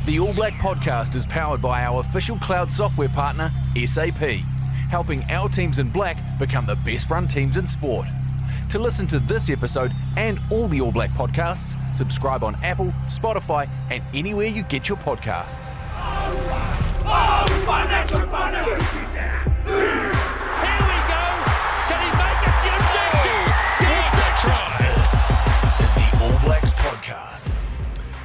The All Black podcast is powered by our official cloud software partner, SAP, helping our teams in black become the best run teams in sport. To listen to this episode and all the All Black podcasts, subscribe on Apple, Spotify, and anywhere you get your podcasts. This is the All Blacks podcast.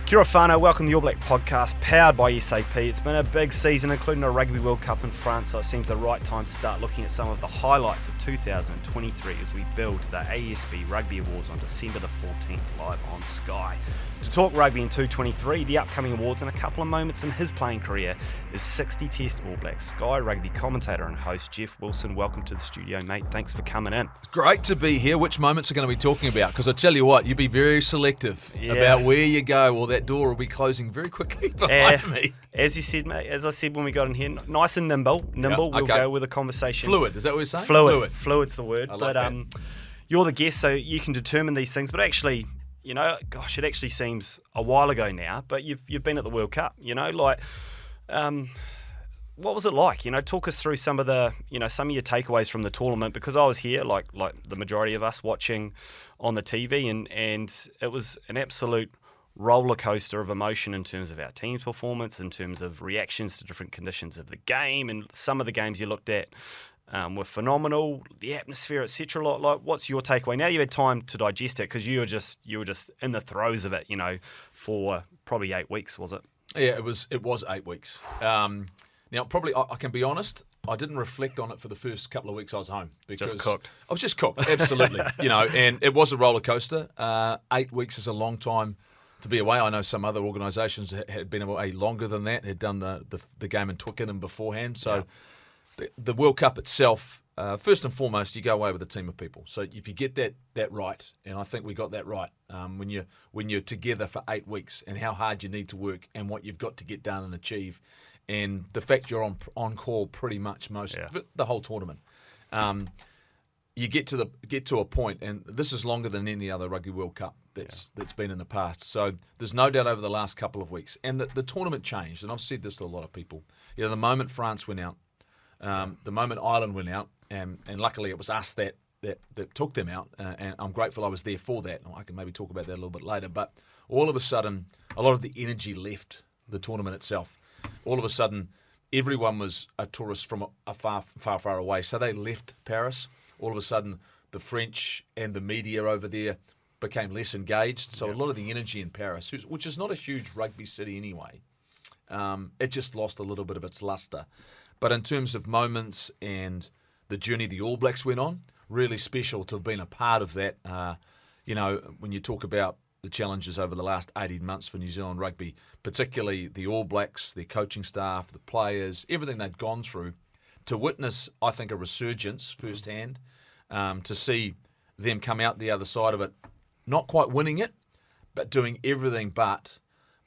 Kia ora whānau, welcome to the All Black podcast, powered by SAP. It's been a big season, including a Rugby World Cup in France, so it seems the right time to start looking at some of the highlights of 2023 as we build to the ASB Rugby Awards on December the 14th, live on Sky. To talk rugby in 2023, the upcoming awards, and a couple of moments in his playing career is 60 Test All Black Sky Rugby commentator and host Jeff Wilson. Welcome to the studio, mate. Thanks for coming in. It's great to be here. Which moments are going to be talking about? Because I tell you what, you'd be very selective about where you go, or that door will be closing very quickly behind me. As you said, mate, as I said when we got in here, nice and nimble. We'll go with a conversation. Fluid, is that what you're saying? Fluid's the word. You're the guest, so you can determine these things. But actually, you know, gosh, it actually seems a while ago now, but you've been at the World Cup, you know, like, what was it like? You know, talk us through some of your takeaways from the tournament, because I was here, like the majority of us, watching on the TV, and it was an absolute roller coaster of emotion in terms of our team's performance, in terms of reactions to different conditions of the game, and some of the games you looked at were phenomenal, the atmosphere, etc. Like, what's your takeaway? Now you had time to digest it, because you were just in the throes of it, you know, for probably 8 weeks, was it? Yeah, it was 8 weeks. Now, probably, I can be honest, I didn't reflect on it for the first couple of weeks I was home. Because just cooked. I was just cooked, absolutely. You know, and it was a roller coaster. 8 weeks is a long time to be away. I know some other organisations had been away longer than that, had done the game in Twickenham beforehand. So the World Cup itself, first and foremost, you go away with a team of people. So if you get that right, and I think we got that right, when you're together for 8 weeks, and how hard you need to work and what you've got to get done and achieve, and the fact you're on call pretty much the whole tournament. You get to a point, and this is longer than any other Rugby World Cup that's been in the past. So there's no doubt over the last couple of weeks, and the tournament changed. And I've said this to a lot of people. You know, the moment France went out, the moment Ireland went out, and luckily it was us that took them out, and I'm grateful I was there for that. I can maybe talk about that a little bit later. But all of a sudden, a lot of the energy left the tournament itself. All of a sudden, everyone was a tourist from a far away, so they left Paris. All of a sudden, the French and the media over there became less engaged. So a lot of the energy in Paris, which is not a huge rugby city anyway, it just lost a little bit of its luster. But in terms of moments and the journey the All Blacks went on, really special to have been a part of that. You know, when you talk about the challenges over the last 18 months for New Zealand rugby, particularly the All Blacks, their coaching staff, the players, everything they'd gone through, to witness, I think, a resurgence firsthand, to see them come out the other side of it, not quite winning it, but doing everything but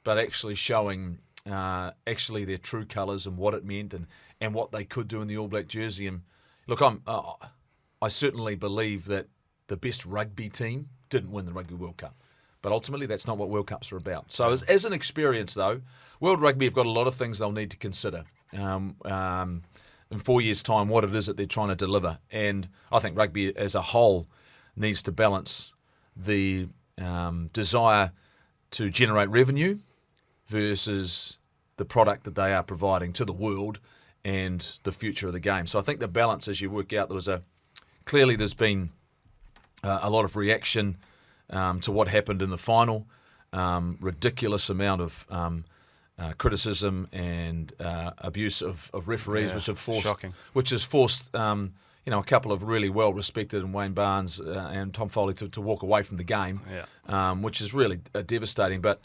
actually showing actually their true colours and what it meant and what they could do in the All Black jersey. And look, I certainly believe that the best rugby team didn't win the Rugby World Cup. But ultimately, that's not what World Cups are about. So as an experience, though, World Rugby have got a lot of things they'll need to consider in 4 years' time, what it is that they're trying to deliver. And I think rugby as a whole needs to balance the desire to generate revenue versus the product that they are providing to the world and the future of the game. So I think the balance, as you work out, there's been a lot of reaction to what happened in the final, ridiculous amount of criticism and abuse of referees, which has forced a couple of really well respected, and Wayne Barnes and Tom Foley to walk away from the game, which is really devastating. But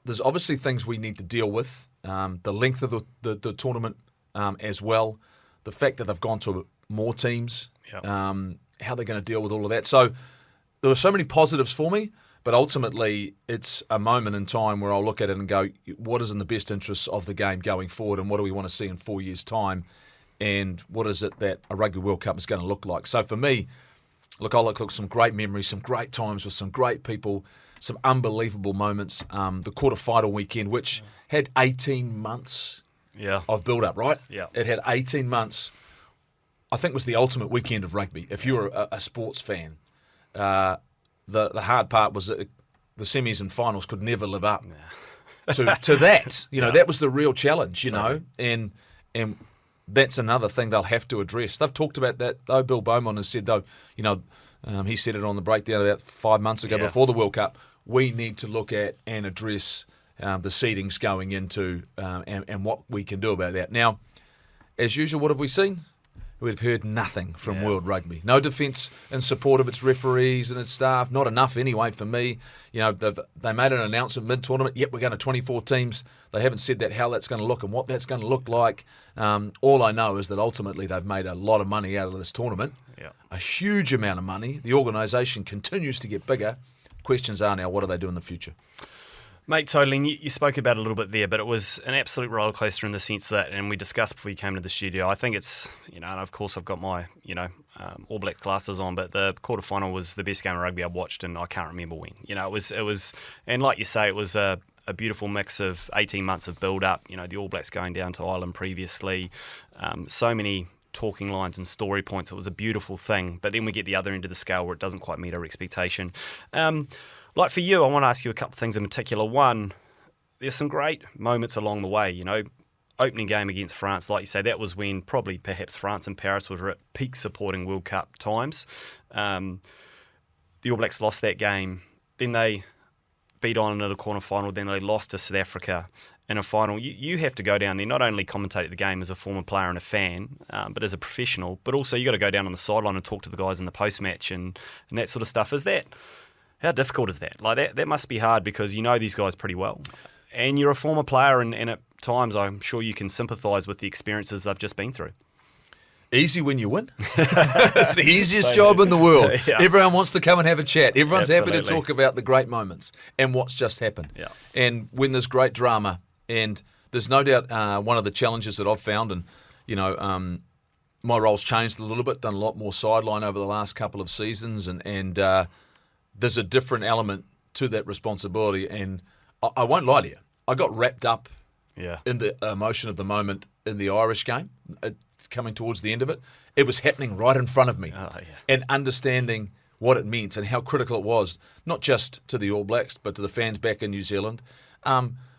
there's obviously things we need to deal with. The length of the tournament as well, the fact that they've gone to more teams, how they're going to deal with all of that. So there were so many positives for me, but ultimately it's a moment in time where I'll look at it and go, what is in the best interests of the game going forward, and what do we want to see in 4 years' time, and what is it that a Rugby World Cup is going to look like? So for me, look, I look some great memories, some great times with some great people, some unbelievable moments. The quarterfinal weekend, which had 18 months of build-up, right? Yeah. It had 18 months. I think it was the ultimate weekend of rugby. If you're a sports fan, the hard part was that the semis and finals could never live up to that. That was the real challenge, and that's another thing they'll have to address. They've talked about that, though. Bill Beaumont has said, though, he said it on the breakdown about 5 months ago before the World Cup, we need to look at and address the seedings going into and what we can do about that. Now, as usual, what have we seen? We've heard nothing from World Rugby. No defence in support of its referees and its staff. Not enough anyway for me. They made an announcement mid-tournament. Yep, we're going to 24 teams. They haven't said how that's going to look and what that's going to look like. All I know is that ultimately they've made a lot of money out of this tournament. Yeah. A huge amount of money. The organisation continues to get bigger. Questions are now, what do they do in the future? Mate, totally. You spoke about it a little bit there, but it was an absolute roller coaster in the sense that, and we discussed before you came to the studio, I think it's, and of course I've got my, All Black glasses on, but the quarterfinal was the best game of rugby I've watched, and I can't remember when. It was, and like you say, it was a beautiful mix of 18 months of build-up. The All Blacks going down to Ireland previously, so many talking lines and story points. It was a beautiful thing, but then we get the other end of the scale where it doesn't quite meet our expectation. Like for you, I want to ask you a couple of things in particular. One, there's some great moments along the way. Opening game against France, like you say, that was when probably perhaps France and Paris were at peak supporting World Cup times. The All Blacks lost that game. Then they beat on into the quarterfinal. Then they lost to South Africa in a final. You have to go down there, not only commentate the game as a former player and a fan, but as a professional, but also you got to go down on the sideline and talk to the guys in the post-match and that sort of stuff. How difficult is that? Like that must be hard because you know these guys pretty well. And you're a former player and at times I'm sure you can sympathise with the experiences they've just been through. Easy when you win. It's the easiest job in the world. Yeah. Everyone wants to come and have a chat. Everyone's happy to talk about the great moments and what's just happened. Yeah. And when there's great drama, and there's no doubt one of the challenges that I've found, and my role's changed a little bit, done a lot more sideline over the last couple of seasons, and there's a different element to that responsibility. And I won't lie to you, I got wrapped up in the emotion of the moment in the Irish game, coming towards the end of it. It was happening right in front of me. And understanding what it meant and how critical it was, not just to the All Blacks, but to the fans back in New Zealand,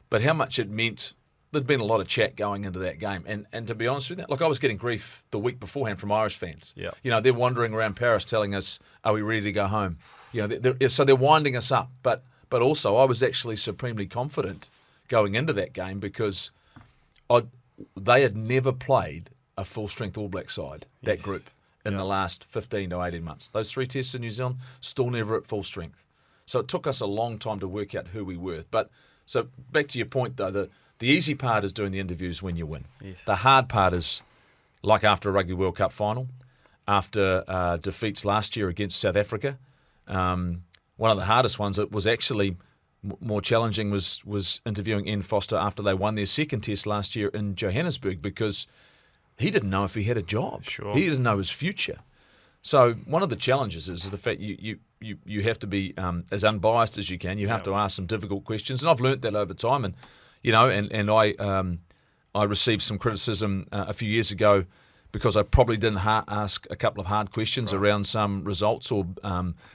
but how much it meant. There'd been a lot of chat going into that game. And to be honest with you, I was getting grief the week beforehand from Irish fans. Yeah. They're wandering around Paris telling us, are we ready to go home? So they're winding us up. But also I was actually supremely confident going into that game because they had never played a full-strength All Black side, that group, in the last 15 to 18 months. Those 3 tests in New Zealand, still never at full strength. So it took us a long time to work out who we were. But so back to your point, though, the easy part is doing the interviews when you win. Yes. The hard part is, like after a Rugby World Cup final, after defeats last year against South Africa, one of the hardest ones that was actually more challenging was interviewing Ian Foster after they won their second test last year in Johannesburg, because he didn't know if he had a job. Sure. He didn't know his future. So one of the challenges is the fact you have to be as unbiased as you can. You have to ask some difficult questions, and I've learnt that over time. And I received some criticism a few years ago because I probably didn't ask a couple of hard questions around some results or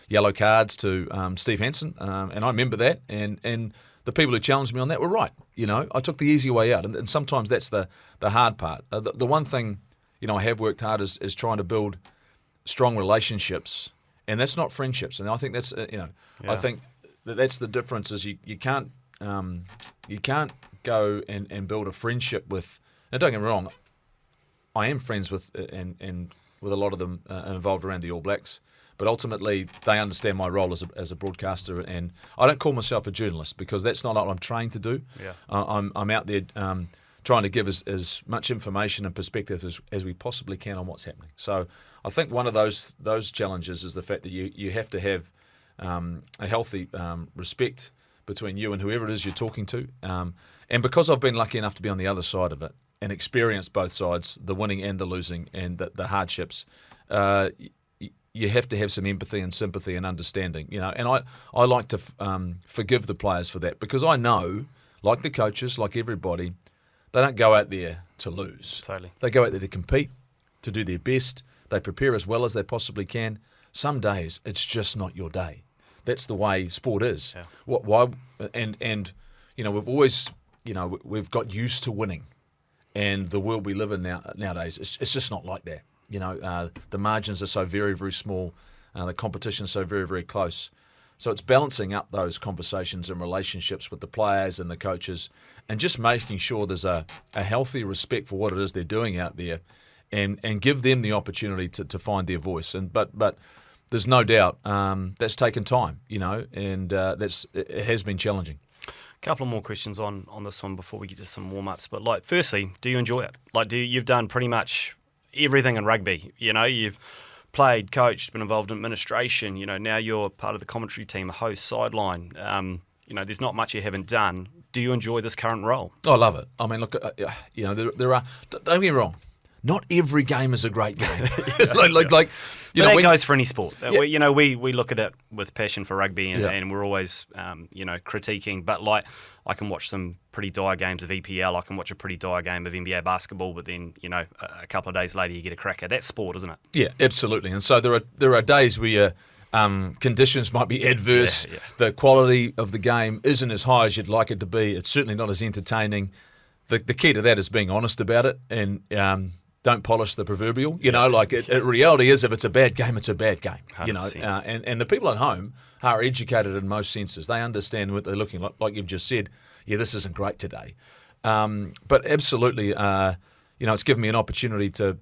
yellow cards to Steve Hansen, and I remember that. And the people who challenged me on that were right. I took the easy way out, and sometimes that's the hard part. The one thing I have worked hard is trying to build strong relationships, and that's not friendships. And I think that's I think that's the difference. Is you can't go and build a friendship with. Now, don't get me wrong, I am friends with and with a lot of them involved around the All Blacks. But ultimately, they understand my role as a broadcaster, and I don't call myself a journalist because that's not what I'm trained to do. Yeah. I'm out there trying to give as much information and perspective as we possibly can on what's happening. So I think one of those challenges is the fact that you have to have a healthy respect between you and whoever it is you're talking to. And because I've been lucky enough to be on the other side of it and experienced both sides, the winning and the losing and the hardships, you have to have some empathy and sympathy and understanding, And I like to forgive the players for that, because I know, like the coaches, like everybody, they don't go out there to lose. Totally. They go out there to compete, to do their best. They prepare as well as they possibly can. Some days it's just not your day. That's the way sport is. Yeah. Why? And we've always, we've got used to winning, and the world we live in nowadays, it's just not like that. The margins are so very, very small. The competition's so very, very close. So it's balancing up those conversations and relationships with the players and the coaches, and just making sure there's a healthy respect for what it is they're doing out there, and give them the opportunity to find their voice. But there's no doubt that's taken time, and it has been challenging. Couple of more questions on this one before we get to some warm-ups. But firstly, do you enjoy it? You've done pretty much everything in rugby. You've played, coached, been involved in administration. Now you're part of the commentary team, a host, sideline. There's not much you haven't done. Do you enjoy this current role? I love it. I mean, look, there are. Don't get me wrong. Not every game is a great game. That goes for any sport. Yeah. We look at it with passion for rugby, and we're always, critiquing. But I can watch some pretty dire games of EPL. I can watch a pretty dire game of NBA basketball. But then, a couple of days later, you get a cracker. That's sport, isn't it? Yeah, absolutely. And so there are days where conditions might be adverse. Yeah. The quality of the game isn't as high as you'd like it to be. It's certainly not as entertaining. The key to that is being honest about it, and don't polish the proverbial. Reality is, if it's a bad game, it's a bad game. 100%. And the people at home are educated in most senses. They understand what they're looking like you've just said. Yeah, this isn't great today. But absolutely, it's given me an opportunity to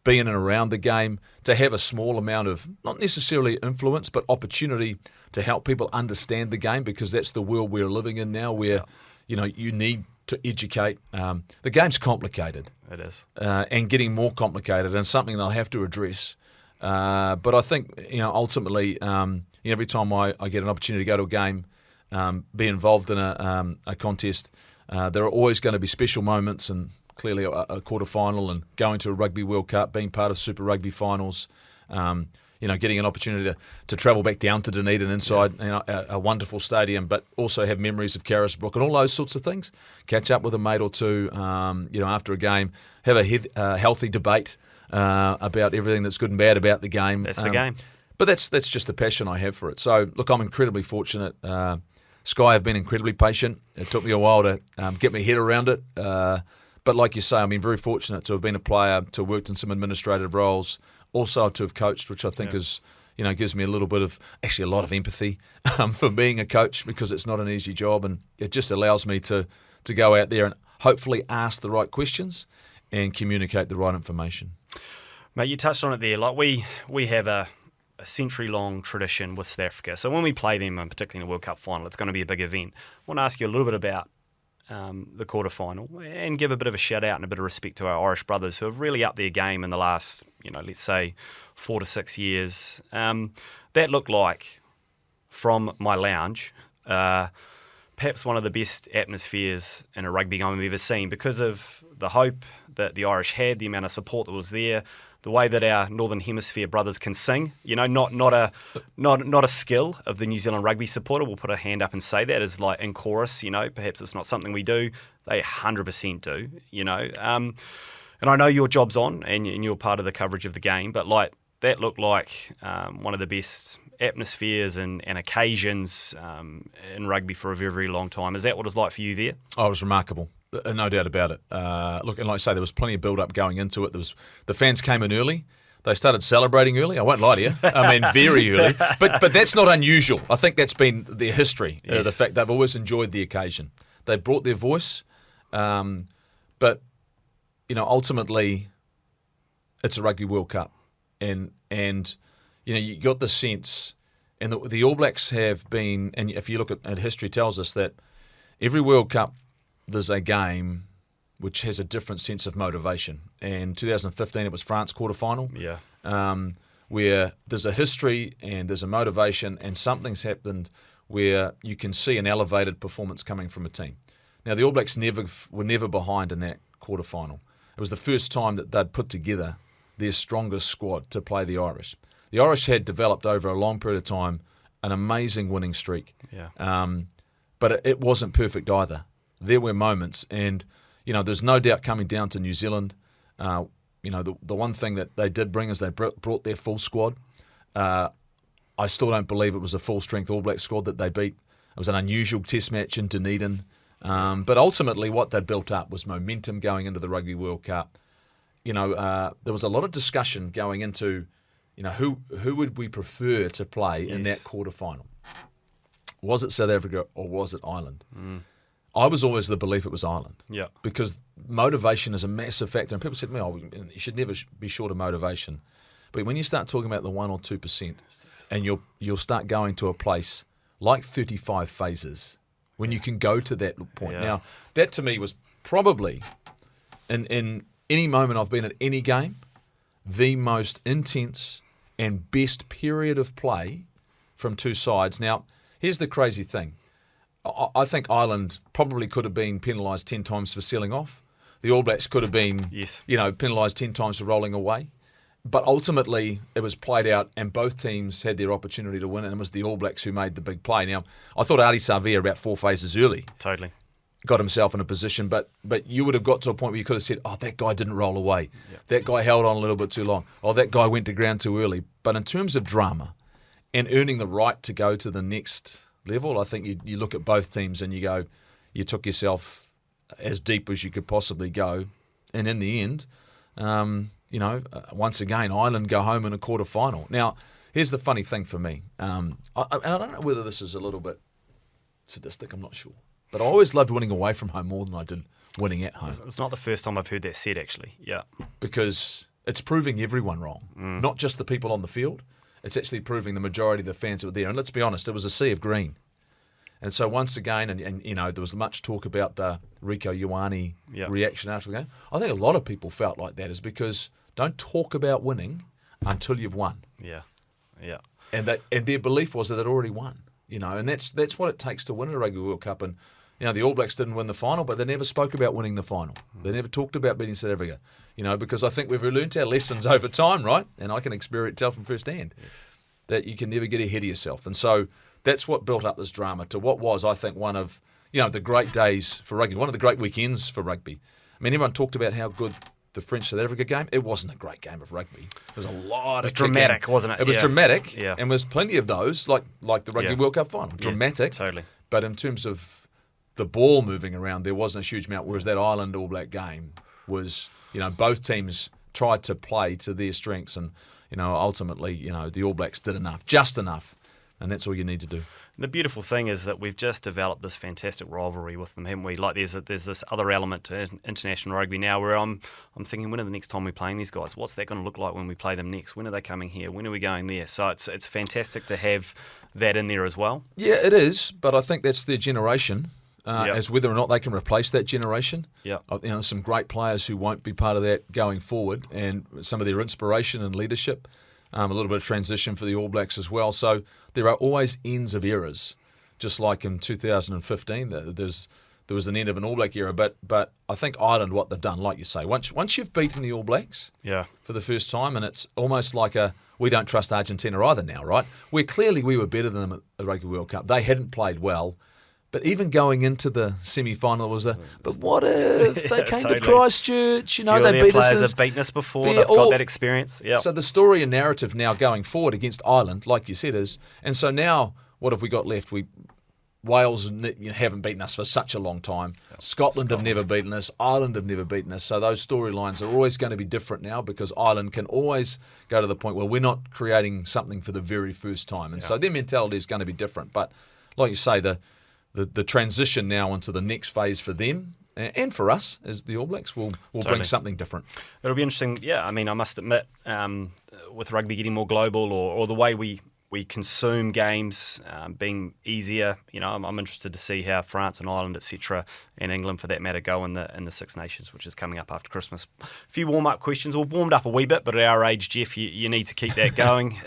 be in and around the game, to have a small amount of, not necessarily influence, but opportunity to help people understand the game, because that's the world we're living in now, where you need to educate. The game's complicated. It is. And getting more complicated, and something they'll have to address. But I think, ultimately, every time I get an opportunity to go to a game, be involved in a contest, there are always going to be special moments, and clearly a quarterfinal, and going to a Rugby World Cup, being part of Super Rugby finals, getting an opportunity to travel back down to Dunedin inside a wonderful stadium, but also have memories of Carisbrook and all those sorts of things. Catch up with a mate or two, after a game, have a healthy debate about everything that's good and bad about the game. That's the game. But that's just the passion I have for it. So, look, I'm incredibly fortunate. Sky have been incredibly patient. It took me a while to get my head around it. But like you say, I've been very fortunate to have been a player, to have worked in some administrative roles, also to have coached, which I think is, gives me a little bit of, actually a lot of empathy for being a coach, because it's not an easy job, and it just allows me to go out there and hopefully ask the right questions and communicate the right information. Mate, you touched on it there. We have a century-long tradition with South Africa. So when we play them, and particularly in the World Cup final, it's going to be a big event. I want to ask you a little bit about the quarterfinal, and give a bit of a shout out and a bit of respect to our Irish brothers who have really upped their game in the last, let's say 4 to 6 years. That looked like, from my lounge, perhaps one of the best atmospheres in a rugby game I've ever seen, because of the hope that the Irish had, the amount of support that was there, the way that our Northern Hemisphere brothers can sing. Not a skill of the New Zealand rugby supporter. We'll put a hand up and say that is in chorus. Perhaps it's not something we do. They 100% do. And I know your job's on, and you're part of the coverage of the game, but that looked like one of the best atmospheres and occasions in rugby for a very, very long time. Is that what it was like for you there? Oh, it was remarkable. No doubt about it. Look, and like I say, there was plenty of build-up going into it. The fans came in early. They started celebrating early. I won't lie to you. I mean, very early. But that's not unusual. I think that's been their history. Yes. The fact they've always enjoyed the occasion. They brought their voice. But ultimately, it's a Rugby World Cup, and you got the sense, and the All Blacks have been. And if you look at history, tells us that every World Cup, there's a game which has a different sense of motivation. And 2015, it was France quarterfinal. Yeah. Where there's a history and there's a motivation, and something's happened where you can see an elevated performance coming from a team. Now, the All Blacks were never behind in that quarterfinal. It was the first time that they'd put together their strongest squad to play the Irish. the Irish had developed over a long period of time an amazing winning streak. Yeah. But it wasn't perfect either. There were moments, and there's no doubt coming down to New Zealand. The one thing that they did bring is they brought their full squad. I still don't believe it was a full-strength All Black squad that they beat. It was an unusual test match in Dunedin. But ultimately what they built up was momentum going into the Rugby World Cup. There was a lot of discussion going into, who would we prefer to play in that quarterfinal? Was it South Africa or was it Ireland? I was always the belief it was Ireland. Yeah. Because motivation is a massive factor. And people said to me, you should never be short of motivation. But when you start talking about the 1 or 2%, and you'll start going to a place like 35 phases, when you can go to that point. Yeah. Now, that to me was probably, in any moment I've been at any game, the most intense and best period of play from two sides. Now, here's the crazy thing. I think Ireland probably could have been penalised 10 times for sealing off. The All Blacks could have been, penalised 10 times for rolling away. But ultimately, it was played out, and both teams had their opportunity to win, and it was the All Blacks who made the big play. Now, I thought Ardie Savea about 4 phases early. Totally. Got himself in a position, but you would have got to a point where you could have said, oh, that guy didn't roll away. Yeah. That guy held on a little bit too long. Oh, that guy went to ground too early. But in terms of drama and earning the right to go to the next level, I think you look at both teams and you go, you took yourself as deep as you could possibly go. And in the end, once again, Ireland go home in a quarter-final. Now, here's the funny thing for me. And I don't know whether this is a little bit sadistic, I'm not sure. But I always loved winning away from home more than I did winning at home. It's not the first time I've heard that said, actually. Yeah. Because it's proving everyone wrong. Not just the people on the field. It's actually proving the majority of the fans that were there. And let's be honest, it was a sea of green. And so once again, and there was much talk about the Rieko Ioane reaction after the game. I think a lot of people felt like that is because don't talk about winning until you've won. Yeah, yeah. And their belief was that they'd already won. And that's what it takes to win a Rugby World Cup. And the All Blacks didn't win the final, but they never spoke about winning the final. They never talked about beating South Africa. Because I think we've learnt our lessons over time, right? And I can tell from first hand that you can never get ahead of yourself. And so that's what built up this drama to what was, I think, one of the great days for rugby, one of the great weekends for rugby. I mean, everyone talked about how good the French-South Africa game. It wasn't a great game of rugby. There was a lot of... It was dramatic, wasn't it? It was dramatic, and there's plenty of those, like the Rugby World Cup final. Dramatic. Totally. But in terms of the ball moving around, there wasn't a huge amount, whereas that Ireland All Black game was, both teams tried to play to their strengths, and, ultimately, the All Blacks did enough, just enough. And that's all you need to do. The beautiful thing is that we've just developed this fantastic rivalry with them, haven't we? Like there's this other element to international rugby now where I'm thinking, when are the next time we're playing these guys? What's that going to look like when we play them next? When are they coming here? When are we going there? So it's fantastic to have that in there as well. Yeah, it is, but I think that's their generation. As whether or not they can replace that generation. Yeah, there's some great players who won't be part of that going forward, and some of their inspiration and leadership. A little bit of transition for the All Blacks as well. So there are always ends of eras, just like in 2015. There was an end of an All Black era, but I think Ireland, what they've done, like you say, once you've beaten the All Blacks for the first time, and it's almost like we don't trust Argentina either now, right? Where clearly we were better than them at the Rugby World Cup. They hadn't played well. But even going into the semi-final was but what if they came to Christchurch? They beat us. Players have beaten us before. They've got that experience. Yep. So the story and narrative now going forward against Ireland, like you said, is, and so now what have we got left? Wales haven't beaten us for such a long time. Scotland have never beaten us. Ireland have never beaten us. So those storylines are always going to be different now because Ireland can always go to the point where we're not creating something for the very first time, and so their mentality is going to be different. But like you say, the transition now into the next phase for them and for us as the All Blacks will bring something different. It'll be interesting. Yeah, I mean, I must admit, with rugby getting more global or the way we consume games being easier, I'm interested to see how France and Ireland, etc., and England for that matter, go in the Six Nations, which is coming up after Christmas. A few warm-up questions. We've warmed up a wee bit, but at our age, Jeff, you need to keep that going.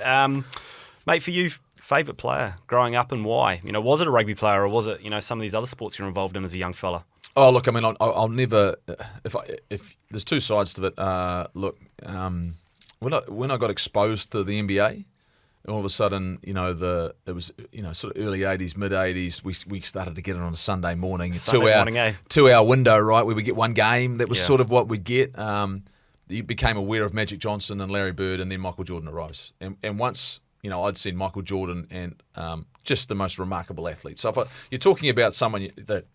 Mate, for you, favourite player growing up and why? Was it a rugby player or was it, some of these other sports you're involved in as a young fella? Oh, look, I mean, I'll never. If there's two sides to it. When I got exposed to the NBA, And all of a sudden, it was sort of early 80s, mid 80s. We started to get it on a Sunday morning, two-hour window, right? Where we get one game. That was sort of what we'd get. You became aware of Magic Johnson and Larry Bird, and then Michael Jordan arose. And once I'd seen Michael Jordan and just the most remarkable athlete. So if you're talking about someone that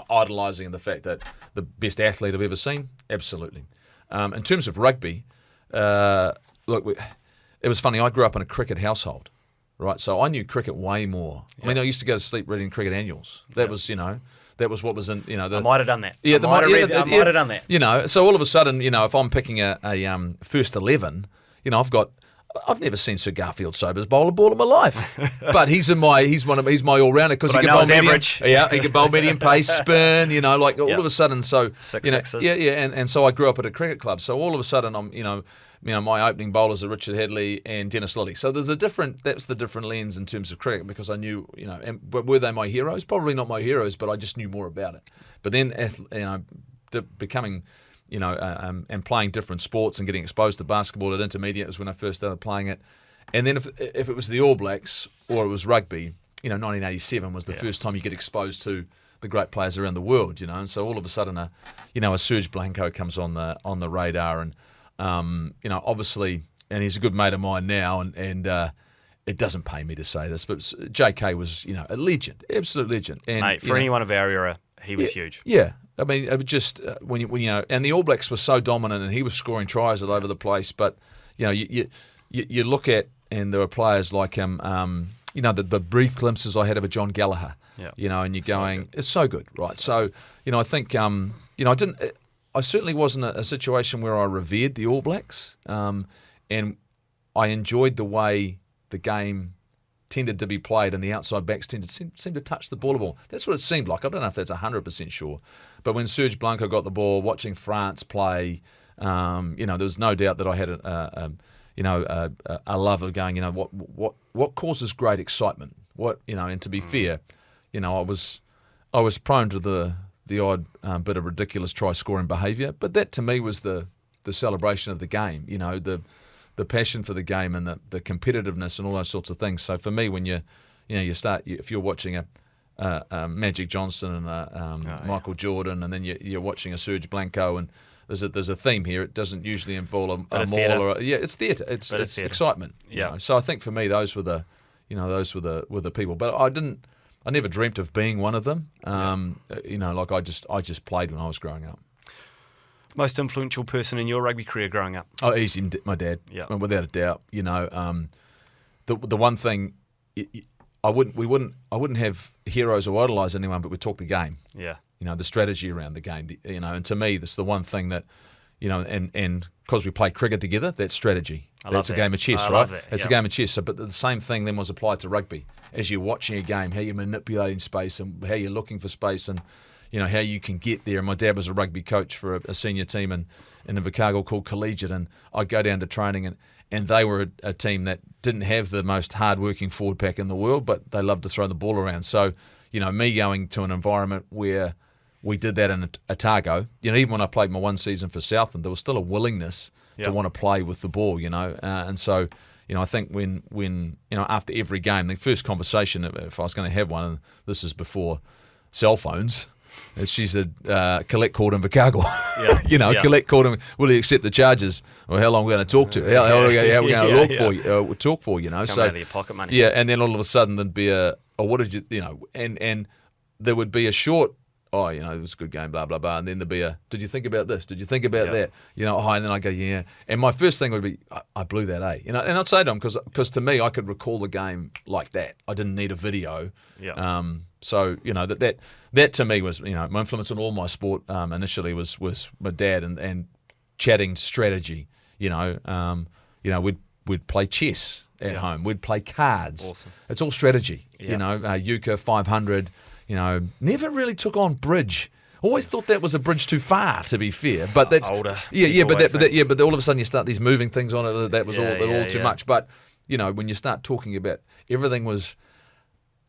idolising in the fact that the best athlete I've ever seen, absolutely. In terms of rugby, look, it was funny. I grew up in a cricket household, right? So I knew cricket way more. I mean, I used to go to sleep reading cricket annuals. That was, that was what was in, I might have done that. Yeah, I might have done that. So all of a sudden, if I'm picking a first 11, I've never seen Sir Garfield Sobers bowl a ball in my life, but he's my all rounder because he can bowl medium. Average. Yeah, he can bowl medium pace, spin. All of a sudden. So sixes. And so I grew up at a cricket club. So all of a sudden, I'm my opening bowlers are Richard Hadley and Dennis Lilly. So that's the different lens in terms of cricket because I knew, but were they my heroes? Probably not my heroes, but I just knew more about it. But then, becoming, and playing different sports and getting exposed to basketball at intermediate was when I first started playing it. And then if it was the All Blacks or it was rugby, 1987 was the first time you get exposed to the great players around the world, And so all of a sudden, a Serge Blanco comes on the radar and. Obviously, and he's a good mate of mine now, and it doesn't pay me to say this, but JK was, a legend, absolute legend. And, mate, for anyone of our era, he was huge. Yeah, I mean, it was just when and the All Blacks were so dominant, and he was scoring tries all over the place. But you look at, and there were players like him, the brief glimpses I had of a John Gallagher, and you're going, it's so good, right? So, I think, I certainly wasn't a situation where I revered the All Blacks, and I enjoyed the way the game tended to be played and the outside backs seemed to touch the ball. That's what it seemed like. I don't know if that's 100% sure. But when Serge Blanco got the ball, watching France play, there was no doubt that I had a love of going, what causes great excitement? And to be fair, I was prone to the odd bit of ridiculous try-scoring behaviour, but that to me was the celebration of the game, the passion for the game and the competitiveness and all those sorts of things. So for me, when if you're watching a Magic Johnson and Michael Jordan, and then you're watching a Serge Blanco, and there's a theme here. It doesn't usually involve a maul or it's theatre. It's excitement. So I think for me, those were the people, but I never dreamt of being one of them. I just played when I was growing up. Most influential person in your rugby career growing up? Oh, easy, my dad. Yeah, without a doubt. The one thing I wouldn't have heroes or idolise anyone, but we'd talk the game. Yeah. The strategy around the game. And to me, that's the one thing that, and because we play cricket together, that's strategy. That's a game of chess, right? It's a game of chess. So, but the same thing then was applied to rugby. As you're watching a game, how you're manipulating space and how you're looking for space and, how you can get there. And my dad was a rugby coach for a senior team in Invercargill called Collegiate, and I'd go down to training and they were a team that didn't have the most hard-working forward pack in the world, but they loved to throw the ball around. So, me going to an environment where we did that in Otago, even when I played my one season for Southland, there was still a willingness to want to play with the ball, and so, I think when after every game, the first conversation, if I was going to have one, and this is before cell phones, she said, Colette called Invercargill. Colette called him, will he accept the charges? Or how long are we going to talk to? How are we going to talk for, Coming out of your pocket money. Yeah, and then all of a sudden there'd be what did you, and there would be a short, it was a good game, blah, blah, blah. And then there'd be did you think about this? Did you think about that? And then I go, yeah. And my first thing would be, I blew that, And I'd say to them, because to me, I could recall the game like that. I didn't need a video. Yeah. So, that to me was, my influence on all my sport initially was my dad and chatting strategy. We'd play chess at home. We'd play cards. Awesome. It's all strategy. Euchre, 500. Never really took on bridge. Always thought that was a bridge too far, to be fair. But that's older. But all of a sudden you start these moving things on it. That was all too much. But when you start talking about everything was,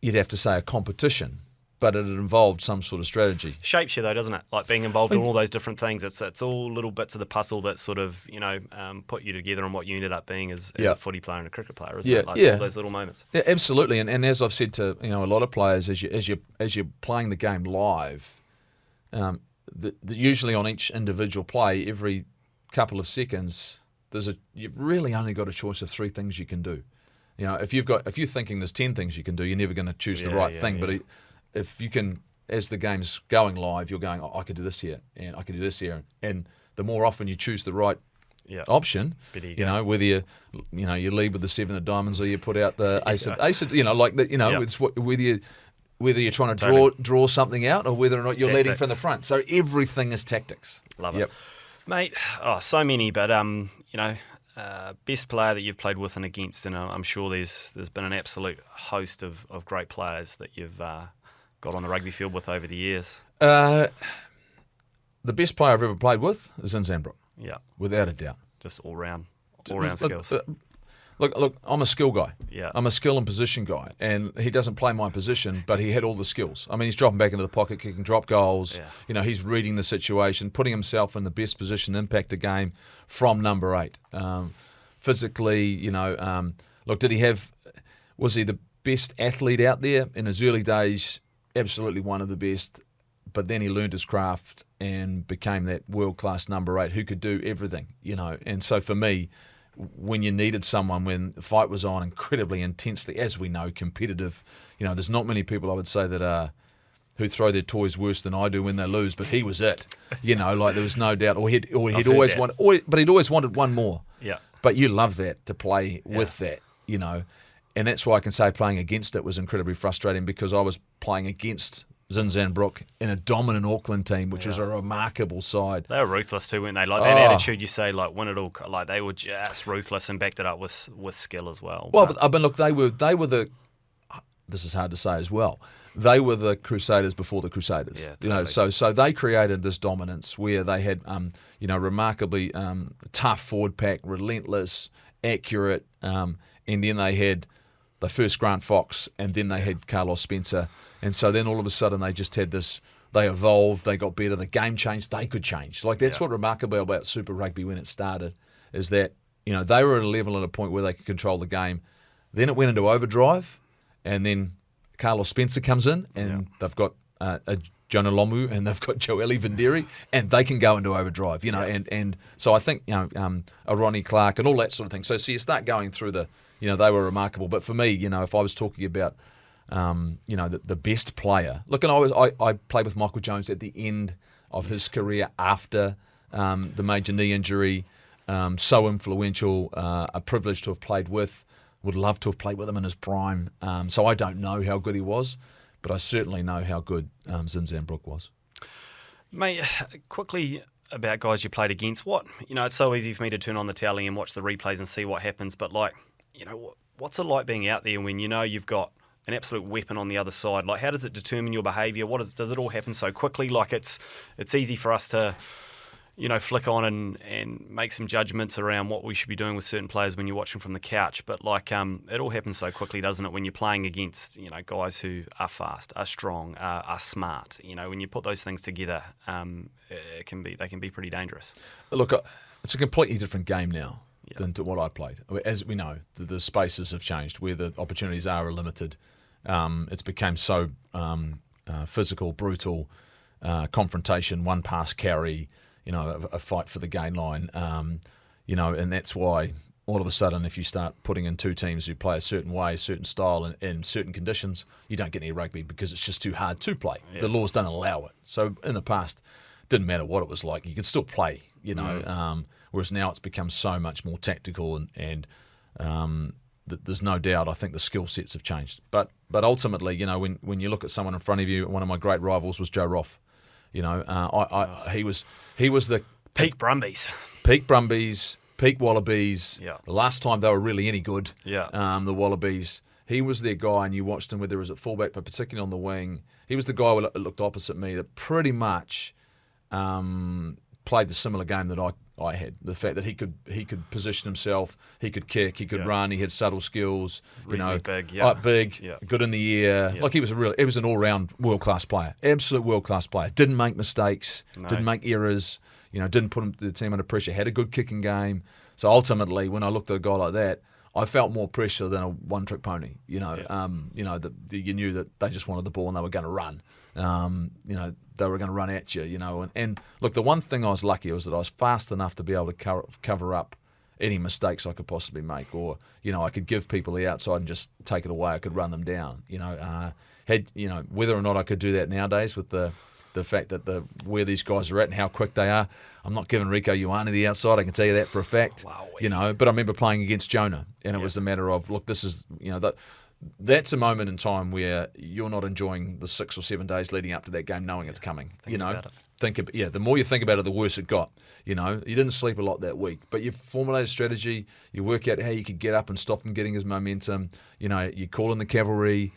you'd have to say a competition. but it involved some sort of strategy. Shapes you though, doesn't it? Like being involved in all those different things. It's all little bits of the puzzle that sort of put you together on what you ended up being as a footy player and a cricket player, isn't it? Like all those little moments. Yeah, absolutely. And as I've said to a lot of players, as you're playing the game live, usually on each individual play, every couple of seconds, you've really only got a choice of 3 things you can do. If you're thinking there's 10 things you can do, you're never going to choose the right thing. Yeah. But if you can, as the game's going live, you're going, I could do this here, and I could do this here, and the more often you choose the right option, whether you lead with the 7 of diamonds or you put out the ace of whether you're trying to draw something out or whether or not you're leading from the front. So everything is tactics. Love it, mate. So many, but best player that you've played with and against, and I'm sure there's been an absolute host of great players that you've got on the rugby field with over the years. The best player I've ever played with is in Zandbrook. Yeah, without a doubt. Just all round skills. Look, I'm a skill guy. Yeah, I'm a skill and position guy, and he doesn't play my position, but he had all the skills. I mean, he's dropping back into the pocket, kicking drop goals. Yeah. He's reading the situation, putting himself in the best position to impact the game from number 8. Physically, was he the best athlete out there in his early days? Absolutely one of the best. But then he learned his craft and became that world-class number 8 who could do everything, And so for me, when you needed someone, when the fight was on incredibly intensely, as we know, competitive, there's not many people I would say that who throw their toys worse than I do when they lose, but he was it. There was no doubt. Or he'd always wanted one more. Yeah. But you love that, to play with that, And that's why I can say playing against it was incredibly frustrating, because I was playing against Zandbrook in a dominant Auckland team, which was a remarkable side. They were ruthless too, weren't they? Like that attitude, you say, like win it all. Like they were just ruthless and backed it up with skill as well. Well, but look, they were the. This is hard to say as well. They were the Crusaders before the Crusaders. Yeah, totally. So they created this dominance where they had remarkably tough forward pack, relentless, accurate, and then they had the first Grant Fox, and then they had Carlos Spencer. And so then all of a sudden they just had this, they evolved, they got better, the game changed, they could change. Like that's what remarkable about Super Rugby when it started, is that, they were at a level and a point where they could control the game. Then it went into overdrive, and then Carlos Spencer comes in, and they've got a Jonah Lomu, and they've got Joeli Venderi, and they can go into overdrive, and so I think, a Ronnie Clark and all that sort of thing. So you start going through they were remarkable. But for me, if I was talking about, the best player. Look, and I played with Michael Jones at the end of his career after the major knee injury. So influential, a privilege to have played with. Would love to have played with him in his prime. So I don't know how good he was, but I certainly know how good Zandbrook was. Mate, quickly about guys you played against. It's so easy for me to turn on the telly and watch the replays and see what happens, but what's it like being out there when you've got an absolute weapon on the other side? Like, how does it determine your behaviour? Does it all happen so quickly? Like, it's easy for us to, flick on and make some judgments around what we should be doing with certain players when you're watching from the couch. But it all happens so quickly, doesn't it? When you're playing against, guys who are fast, are strong, are smart. When you put those things together, they can be pretty dangerous. Look, it's a completely different game now than to what I played. As we know, the spaces have changed where the opportunities are limited. It's become so physical, brutal, confrontation, one pass carry, a fight for the gain line, and that's why all of a sudden if you start putting in two teams who play a certain way, a certain style, and in certain conditions, you don't get any rugby because it's just too hard to play. Yeah. The laws don't allow it. So in the past, it didn't matter what it was like. You could still play, whereas now it's become so much more tactical and there's no doubt I think the skill sets have changed. But ultimately, when you look at someone in front of you, one of my great rivals was Joe Roth. He was the peak Brumbies, peak Wallabies. Yeah. The last time they were really any good. Yeah. The Wallabies. He was their guy, and you watched him whether it was at fullback, but particularly on the wing. He was the guy that looked opposite me that pretty much played the similar game that I had. The fact that he could position himself, he could kick, he could run, he had subtle skills. Big, good in the air. Yeah. Like he was an all-round world-class player, absolute world-class player. Didn't make mistakes, didn't make errors. Didn't put the team under pressure. Had a good kicking game. So ultimately, when I looked at a guy like that, I felt more pressure than a one-trick pony. You knew that they just wanted the ball and they were going to run. They were going to run at you. And look, the one thing I was lucky was that I was fast enough to be able to cover up any mistakes I could possibly make, or I could give people the outside and just take it away. I could run them down. Whether or not I could do that nowadays with the fact that where these guys are at and how quick they are. I'm not giving Rico Ioane the outside, I can tell you that for a fact. Wow. But I remember playing against Jonah, and it was a matter of, look, this is, that's a moment in time where you're not enjoying the 6 or 7 days leading up to that game knowing it's coming. The more you think about it, the worse it got. You didn't sleep a lot that week, but you formulate a strategy, you work out how you could get up and stop him getting his momentum. You call in the cavalry,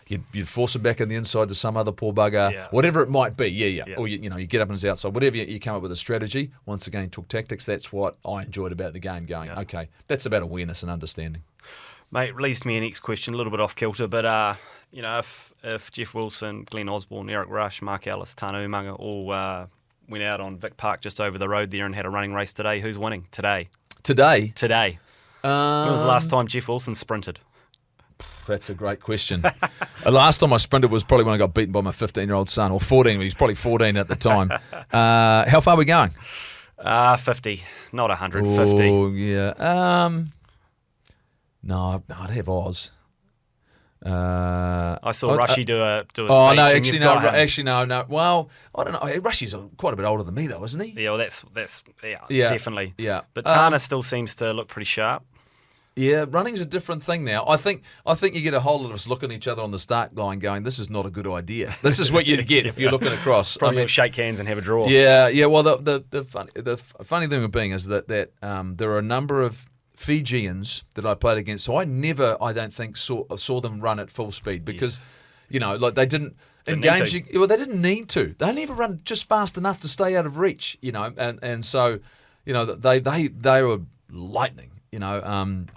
you'd force him back in the inside to some other poor bugger, whatever it might be. Or you get up on his outside, whatever you come up with a strategy. Once again, took tactics. That's what I enjoyed about the game. Okay, that's about awareness and understanding. Mate, leads to me a next question, a little bit off kilter, but if Jeff Wilson, Glenn Osborne, Eric Rush, Mark Ellis, Tana Umaga all went out on Vic Park just over the road there and had a running race today, who's winning today? Today? When was the last time Jeff Wilson sprinted? That's a great question. The last time I sprinted was probably when I got beaten by my 15-year-old son, or 14. He was probably 14 at the time. How far are we going? 50, not 150. Oh, yeah. No, I'd have Oz. I saw Rushy do a speech. Oh no, actually no. Well, I don't know. Rushy's quite a bit older than me, though, isn't he? Yeah, well, that's definitely. Yeah, but Tana still seems to look pretty sharp. Yeah, running's a different thing now. I think you get a whole lot of us looking at each other on the start line, going, "This is not a good idea." This is what you'd get if you're looking across. Probably shake hands and have a draw. Yeah. Well, the funny thing of being is that there are a number of Fijians that I played against, so I don't think saw them run at full speed because, like they didn't in games. They didn't need to. They only ever run just fast enough to stay out of reach. And so, they were lightning. Rupini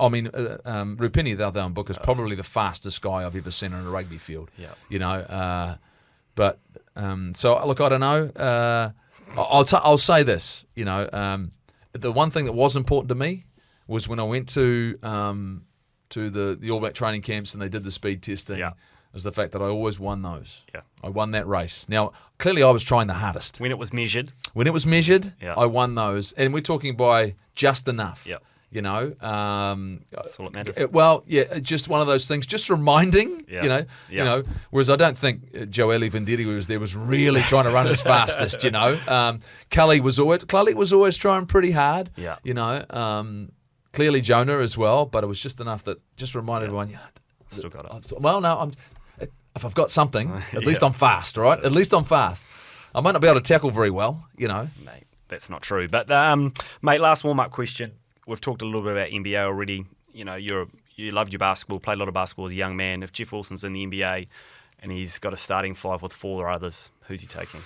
the other book is probably the fastest guy I've ever seen on a rugby field. Yeah. So look, I don't know. I'll say this. The one thing that was important to me was when I went to the All Black training camps and they did the speed testing, was the fact that I always won those. Yeah. I won that race. Now, clearly I was trying the hardest. When it was measured, I won those. And we're talking by just enough. Yeah. That's all that matters. Just one of those things, just reminding, whereas I don't think Joeli Venditti was really trying to run his fastest, Cully was always trying pretty hard, clearly Jonah as well, but it was just enough that just reminded everyone, still got it. Well, no, if I've got something, at least I'm fast, all right? At least I'm fast. I might not be able to tackle very well, Mate, that's not true. But, mate, last warm-up question. We've talked a little bit about NBA already. You loved your basketball, played a lot of basketball as a young man. If Jeff Wilson's in the NBA and he's got a starting five with 4 others, who's he taking?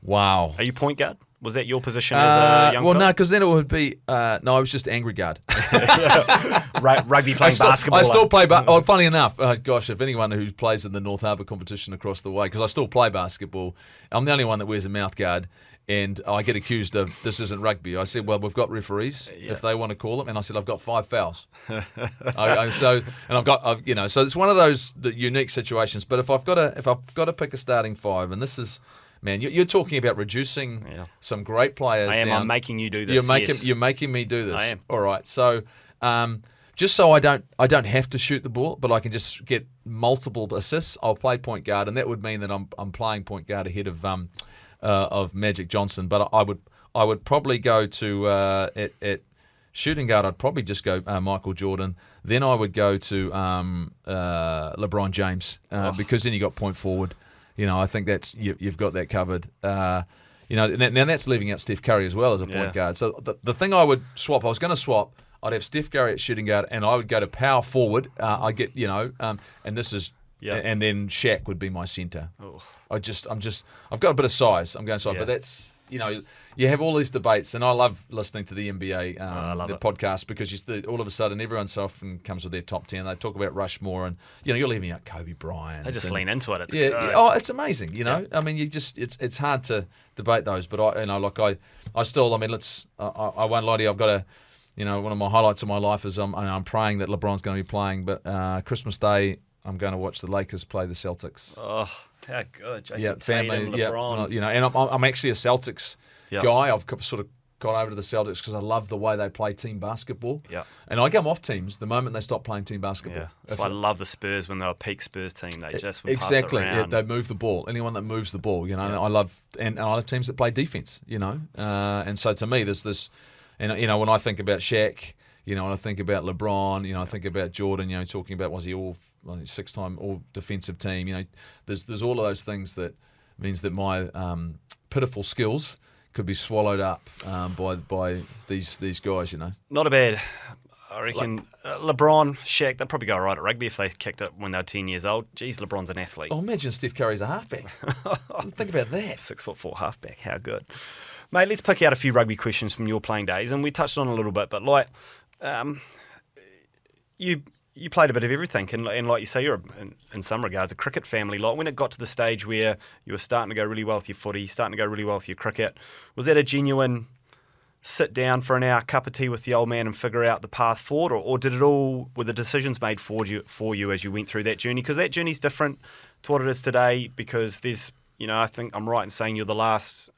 Wow. Are you point guard? Was that your position as a young fella? No, because then it would be... I was just angry guard. Rugby playing basketball. I still play... funny enough, if anyone who plays in the North Harbour competition across the way, because I still play basketball, I'm the only one that wears a mouth guard. And I get accused of, this isn't rugby. I said, well, we've got referees if they want to call them. And I said, I've got 5 fouls. So it's one of those unique situations. But if I've got to pick a starting 5, and this is, man, you're talking about reducing some great players. I am. Down. I'm making you do this. You're making me do this. I am. All right. So just so I don't have to shoot the ball, but I can just get multiple assists, I'll play point guard, and that would mean that I'm playing point guard ahead of Magic Johnson, but I would probably go to at shooting guard. I'd probably just go Michael Jordan. Then I would go to LeBron James because then you got point forward. I think that's you've got that covered. Now that's leaving out Steph Curry as well as a point guard. So the thing I would swap, I was going to swap. I'd have Steph Curry at shooting guard, and I would go to power forward. And this is. Yeah. And then Shaq would be my centre. Oh. I've got a bit of size. I'm going size, but you have all these debates, and I love listening to the NBA I love it. podcast because all of a sudden everyone so often comes with their top 10. They talk about Rushmore, and you're leaving out Kobe Bryant. They just lean into it. It's yeah, good. oh, it's amazing. I mean, it's hard to debate those, but I won't lie to you. I've got one of my highlights of my life is I'm praying that LeBron's going to be playing, but Christmas Day I'm going to watch the Lakers play the Celtics. Oh, how good. Jason Yeah, Tatum, family. LeBron. Yeah, and I'm actually a Celtics Yeah. guy. I've sort of gone over to the Celtics because I love the way they play team basketball. Yeah. And I come off teams the moment they stop playing team basketball. Yeah. That's why I love the Spurs when they were a peak Spurs team. They just would exactly. pass it Yeah, around. they move the ball. Anyone that moves the ball, and I love teams that play defense. And so to me, there's this, and when I think about Shaq, when I think about LeBron, I think about Jordan. Talking about was he all 6-time all defensive team. There's all of those things that means that my pitiful skills could be swallowed up by these guys. Not a bad. I reckon LeBron, Shaq, they'd probably go all right at rugby if they kicked it when they were 10 years old. Geez, LeBron's an athlete. Oh, imagine Steph Curry's a halfback. Think about that. 6'4" halfback. How good. Mate, let's pick out a few rugby questions from your playing days, and we touched on it a little bit, but you played a bit of everything, and like you say, you're in some regards a cricket family. Like when it got to the stage where you were starting to go really well with your footy, starting to go really well with your cricket, was that a genuine sit down for an hour, cup of tea with the old man and figure out the path forward, or were the decisions made for you as you went through that journey? Because that journey's different to what it is today, because there's, I think I'm right in saying you're the last,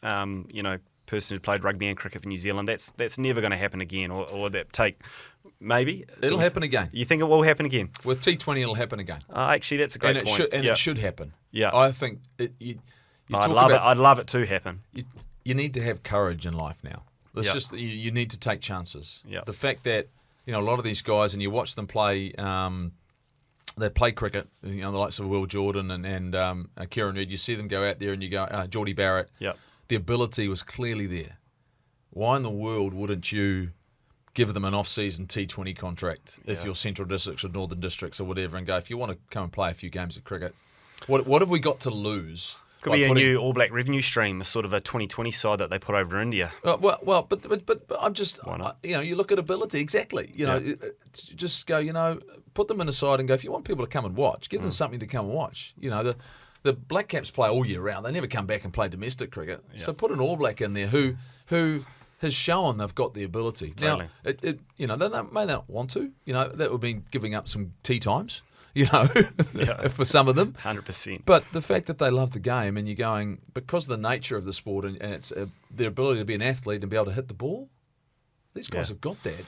person who played rugby and cricket for New Zealand. That's never going to happen again, or that take... Maybe. It'll happen again. You think it will happen again? With T20, it'll happen again. Actually, that's a great point. It should happen. Yeah. I think I'd love it to happen. You need to have courage in life now. It's Yeah. just you need to take chances. Yeah. The fact that a lot of these guys, and you watch them play, they play cricket. The likes of Will Jordan and Kieran Reid. You see them go out there, and you go, Geordie Barrett. Yeah. The ability was clearly there. Why in the world wouldn't you give them an off-season T20 contract if you're Central Districts or Northern Districts or whatever, and go, if you want to come and play a few games of cricket, what have we got to lose? Could be a new All Black revenue stream, a sort of a 2020 side that they put over to India. But I'm just, you look at ability, exactly. Just go, put them in a side and go, if you want people to come and watch, give them something to come and watch. The Black Caps play all year round. They never come back and play domestic cricket. Yeah. So put an All Black in there who has shown they've got the ability. Totally. Now, they may not want to. That would be giving up some tea times. For some of them. 100%. But the fact that they love the game, and you're going, because of the nature of the sport and it's their ability to be an athlete and be able to hit the ball, these guys have got that.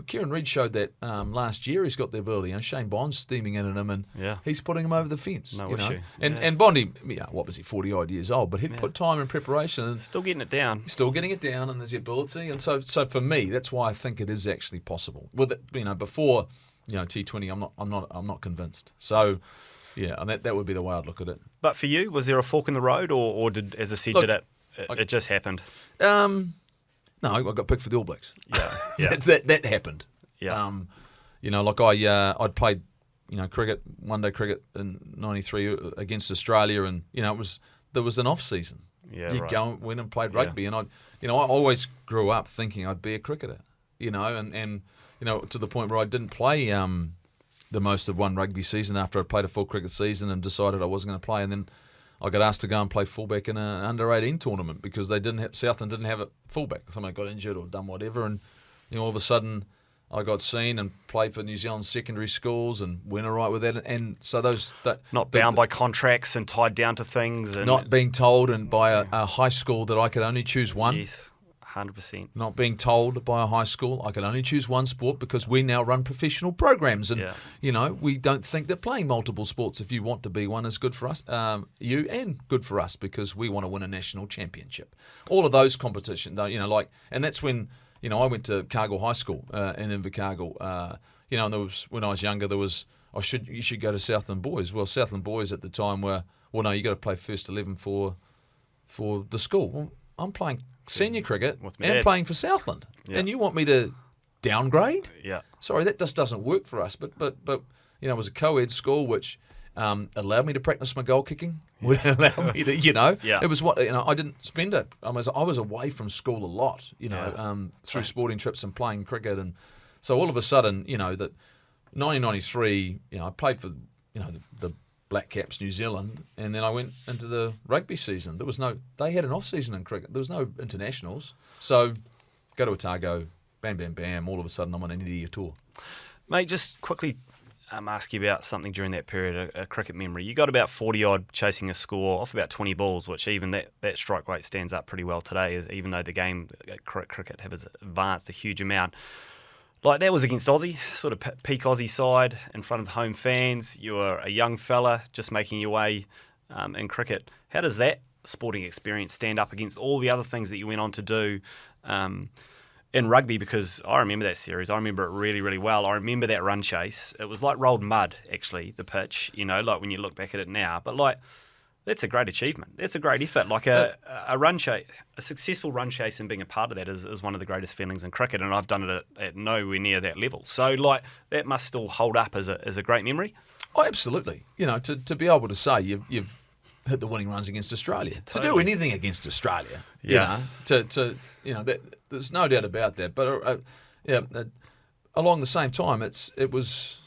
Kieran Reid showed that last year. He's got the ability. Shane Bond's steaming in at him, and he's putting him over the fence. No issue. And Bondy, what was he, 40-odd years old, but he'd put time and preparation. And still getting it down. And there's the ability. And so for me, that's why I think it is actually possible. With it, before T20, I'm not convinced. So and that would be the way I'd look at it. But for you, was there a fork in the road, or did, as I said, it just happened? No, I got picked for the All Blacks. Yeah. that happened. Yeah. I'd played, cricket, one-day cricket in '93 against Australia, and there was an off season. Yeah, you right. go and went and played rugby, and I always grew up thinking I'd be a cricketer. And to the point where I didn't play the most of one rugby season after I'd played a full cricket season and decided I wasn't going to play, and then I got asked to go and play fullback in an under-18 tournament because Southland didn't have a fullback. Someone got injured or done whatever, and all of a sudden I got seen and played for New Zealand secondary schools and went all right with that. And so not bound by contracts and tied down to things, and not being told and by a high school that I could only choose one. Yes. 100%. Not being told by a high school I can only choose one sport because we now run professional programs, and we don't think that playing multiple sports, if you want to be one, is good for us, you, and good for us because we want to win a national championship. All of those competitions, and that's when I went to Cargill High School in Invercargill. And there was, when I was younger, there was you should go to Southland Boys. Well, Southland Boys at the time were, well, no, you got to play first 11 for the school. Well, I'm playing senior cricket and playing for Southland, and you want me to downgrade? Yeah. Sorry, that just doesn't work for us. But it was a co-ed school, which allowed me to practice my goal kicking. Would allow me to, Yeah. it was what I didn't spend it. I was away from school a lot, through sporting trips and playing cricket, and so all of a sudden, that 1993, I played for the Black Caps New Zealand, and then I went into the rugby season. They had an off season in cricket. There was no internationals, so go to Otago, bam, bam, bam. All of a sudden, I'm on an India tour. Mate, just quickly ask you about something during that period, a cricket memory. You got about 40-odd chasing a score off about 20 balls, which even that strike rate stands up pretty well today, even though the game, cricket, has advanced a huge amount. Like, that was against Aussie, sort of peak Aussie side, in front of home fans. You were a young fella just making your way in cricket. How does that sporting experience stand up against all the other things that you went on to do in rugby? Because I remember that series. I remember it really, really well. I remember that run chase. It was like rolled mud, actually, the pitch, like when you look back at it now. But, like, that's a great achievement. That's a great effort. Like a run chase, a successful run chase, and being a part of that is one of the greatest feelings in cricket. And I've done it at nowhere near that level. So, like, that must still hold up as a great memory. Oh, absolutely. To be able to say you've hit the winning runs against Australia, to do anything against Australia, there's no doubt about that. But along the same time, it was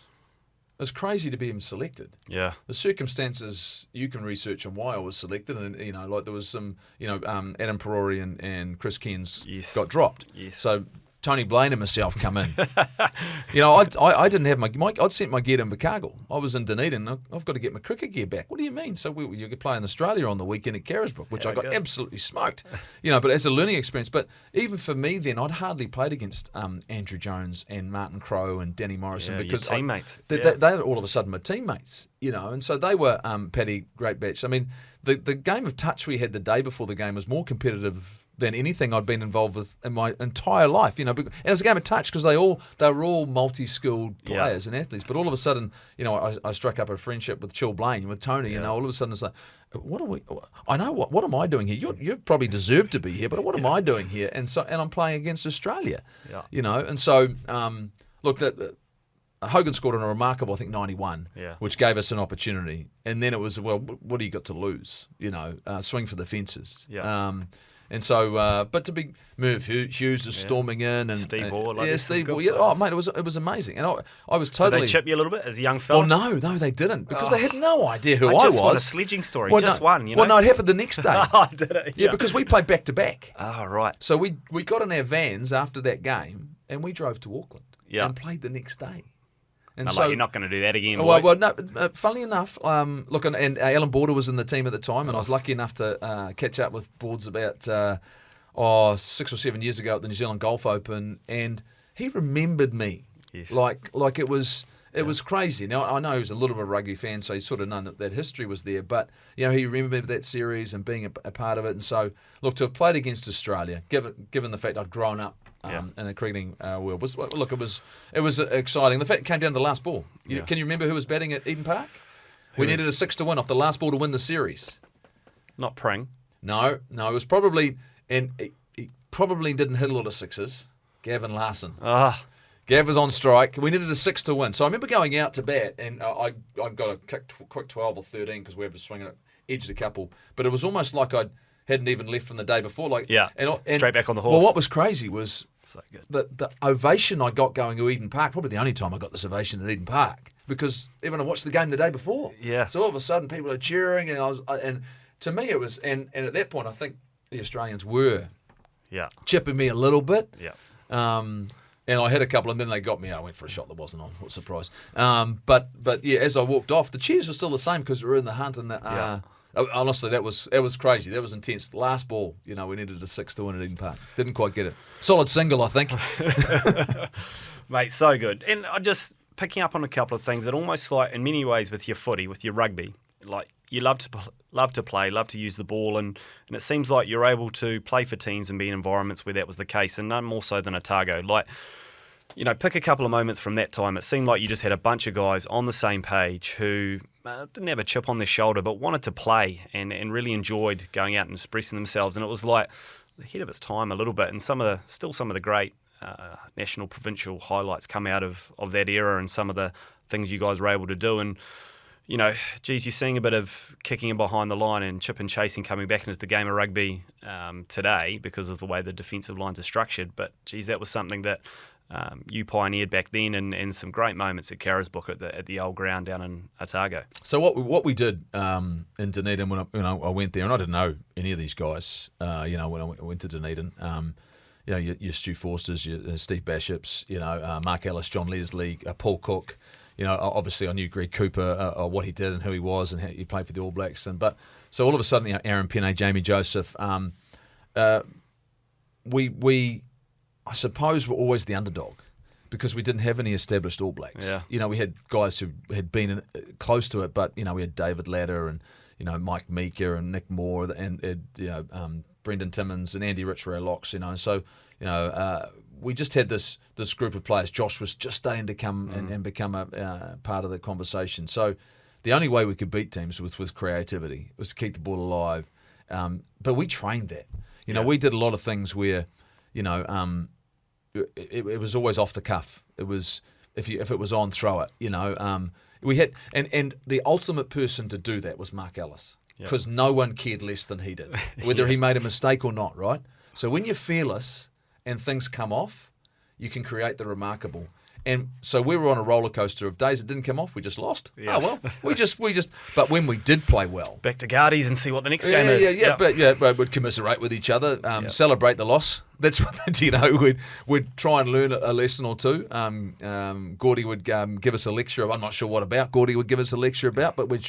crazy to be even selected. Yeah. The circumstances, you can research on why I was selected, and like there was some, Adam Perori and Chris Cairns got dropped. Yes. So Tony Blaine and myself come in. I didn't have I'd sent my gear to Invercargill. I was in Dunedin. I've got to get my cricket gear back. What do you mean? So you could play in Australia on the weekend at Carisbrook, which I got absolutely smoked. But as a learning experience. But even for me then, I'd hardly played against Andrew Jones and Martin Crowe and Danny Morrison because your teammates. They were all of a sudden my teammates. And so they were Paddy, great batch. I mean, the game of touch we had the day before the game was more competitive than anything I'd been involved with in my entire life, and it was a game of touch because they were all multi-skilled players and athletes. But all of a sudden, I struck up a friendship with Chill Blaine, with Tony, all of a sudden it's like, what am I doing here? You probably deserve to be here, but what am I doing here? And I'm playing against Australia, and so look, Hogan scored on a remarkable, I think, 91, which gave us an opportunity, and then it was, well, what do you got to lose? Swing for the fences. And so, but to be Merv Hughes is storming in, and Steve Ward, Steve Ward. Oh mate, it was amazing, and I was totally. Did they chip you a little bit as a young fella? Well, no, they didn't, because they had no idea who I was. I just want a sledging story, one. Well, no, it happened the next day. Oh, did it? Yeah, because we played back to back. Oh, right. So we got in our vans after that game, and we drove to Auckland and played the next day. And no, so you're not going to do that again. Well, no. Funnily enough, look, and Alan Border was in the team at the time, and I was lucky enough to catch up with Boards about 6 or 7 years ago at the New Zealand Golf Open, and he remembered me like it was crazy. Now I know he was a little bit of a rugby fan, so he sort of known that history was there, but he remembered that series and being a part of it. And so, look, to have played against Australia, given the fact I'd grown up in the cricketing world, it was exciting. The fact it came down to the last ball. Can you remember who was batting at Eden Park? We needed a 6 to win off the last ball to win the series. Not Pring. No, it was probably, and he probably didn't hit a lot of sixes. Gavin Larson. Gav was on strike. We needed a 6 to win. So I remember going out to bat, and I got a quick 12 or 13 because we were swinging it, edged a couple. But it was almost like I hadn't even left from the day before. And straight back on the horse. Well, what was crazy was so good. The ovation I got going to Eden Park, probably the only time I got this ovation at Eden Park, because everyone had watched the game the day before. Yeah. So all of a sudden people are cheering, and to me it was, and at that point I think the Australians were chipping me a little bit. Yeah. And I hit a couple, and then they got me. I went for a shot that wasn't on. What a surprise! But as I walked off, the cheers were still the same because we were in the hunt. And honestly, that was crazy. That was intense. Last ball, we needed a 6 to win at Eden Park. Didn't quite get it. Solid single, I think. Mate, so good. And I just picking up on a couple of things. It almost like in many ways with your footy, with your rugby, like you love to play, love to use the ball, and it seems like you're able to play for teams and be in environments where that was the case, and none more so than Otago. Like, pick a couple of moments from that time. It seemed like you just had a bunch of guys on the same page who didn't have a chip on their shoulder, but wanted to play and really enjoyed going out and expressing themselves. And it was like ahead of its time a little bit. And some of the great national, provincial highlights come out of that era, and some of the things you guys were able to do. And geez, you're seeing a bit of kicking in behind the line and chip and chasing coming back into the game of rugby today because of the way the defensive lines are structured. But, geez, that was something that you pioneered back then, and some great moments at Carisbrook at the old ground down in Otago. So what we did in Dunedin when I went there, and I didn't know any of these guys, when I went to Dunedin, your Stu Forsters, your Steve Bishops, Mark Ellis, John Leslie, Paul Cook. Obviously I knew Greg Cooper, what he did and who he was and how he played for the All Blacks. So all of a sudden, Aaron Penne, Jamie Joseph, we I suppose we're always the underdog because we didn't have any established All Blacks. Yeah. We had guys who had been close to it, but we had David Latter and Mike Meeker and Nick Moore and Brendan Timmins and Andy Rich were our locks. So we just had this group of players. Josh was just starting to come and become a part of the conversation. So the only way we could beat teams was with creativity, was to keep the ball alive. But we trained that. We did a lot of things where, it was always off the cuff. It was if it was on, throw it. We had and the ultimate person to do that was Mark Ellis because no one cared less than he did, whether he made a mistake or not. Right. So when you're fearless and things come off, you can create the remarkable. And so we were on a roller coaster of days that didn't come off. We just lost. Yeah. Oh well, we just. But when we did play well, back to Guardies and see what the next game is. But we'd commiserate with each other, celebrate the loss. That's what we'd try and learn a lesson or two. Gordy would give us a lecture. I'm not sure what about. Gordy would give us a lecture about, but we'd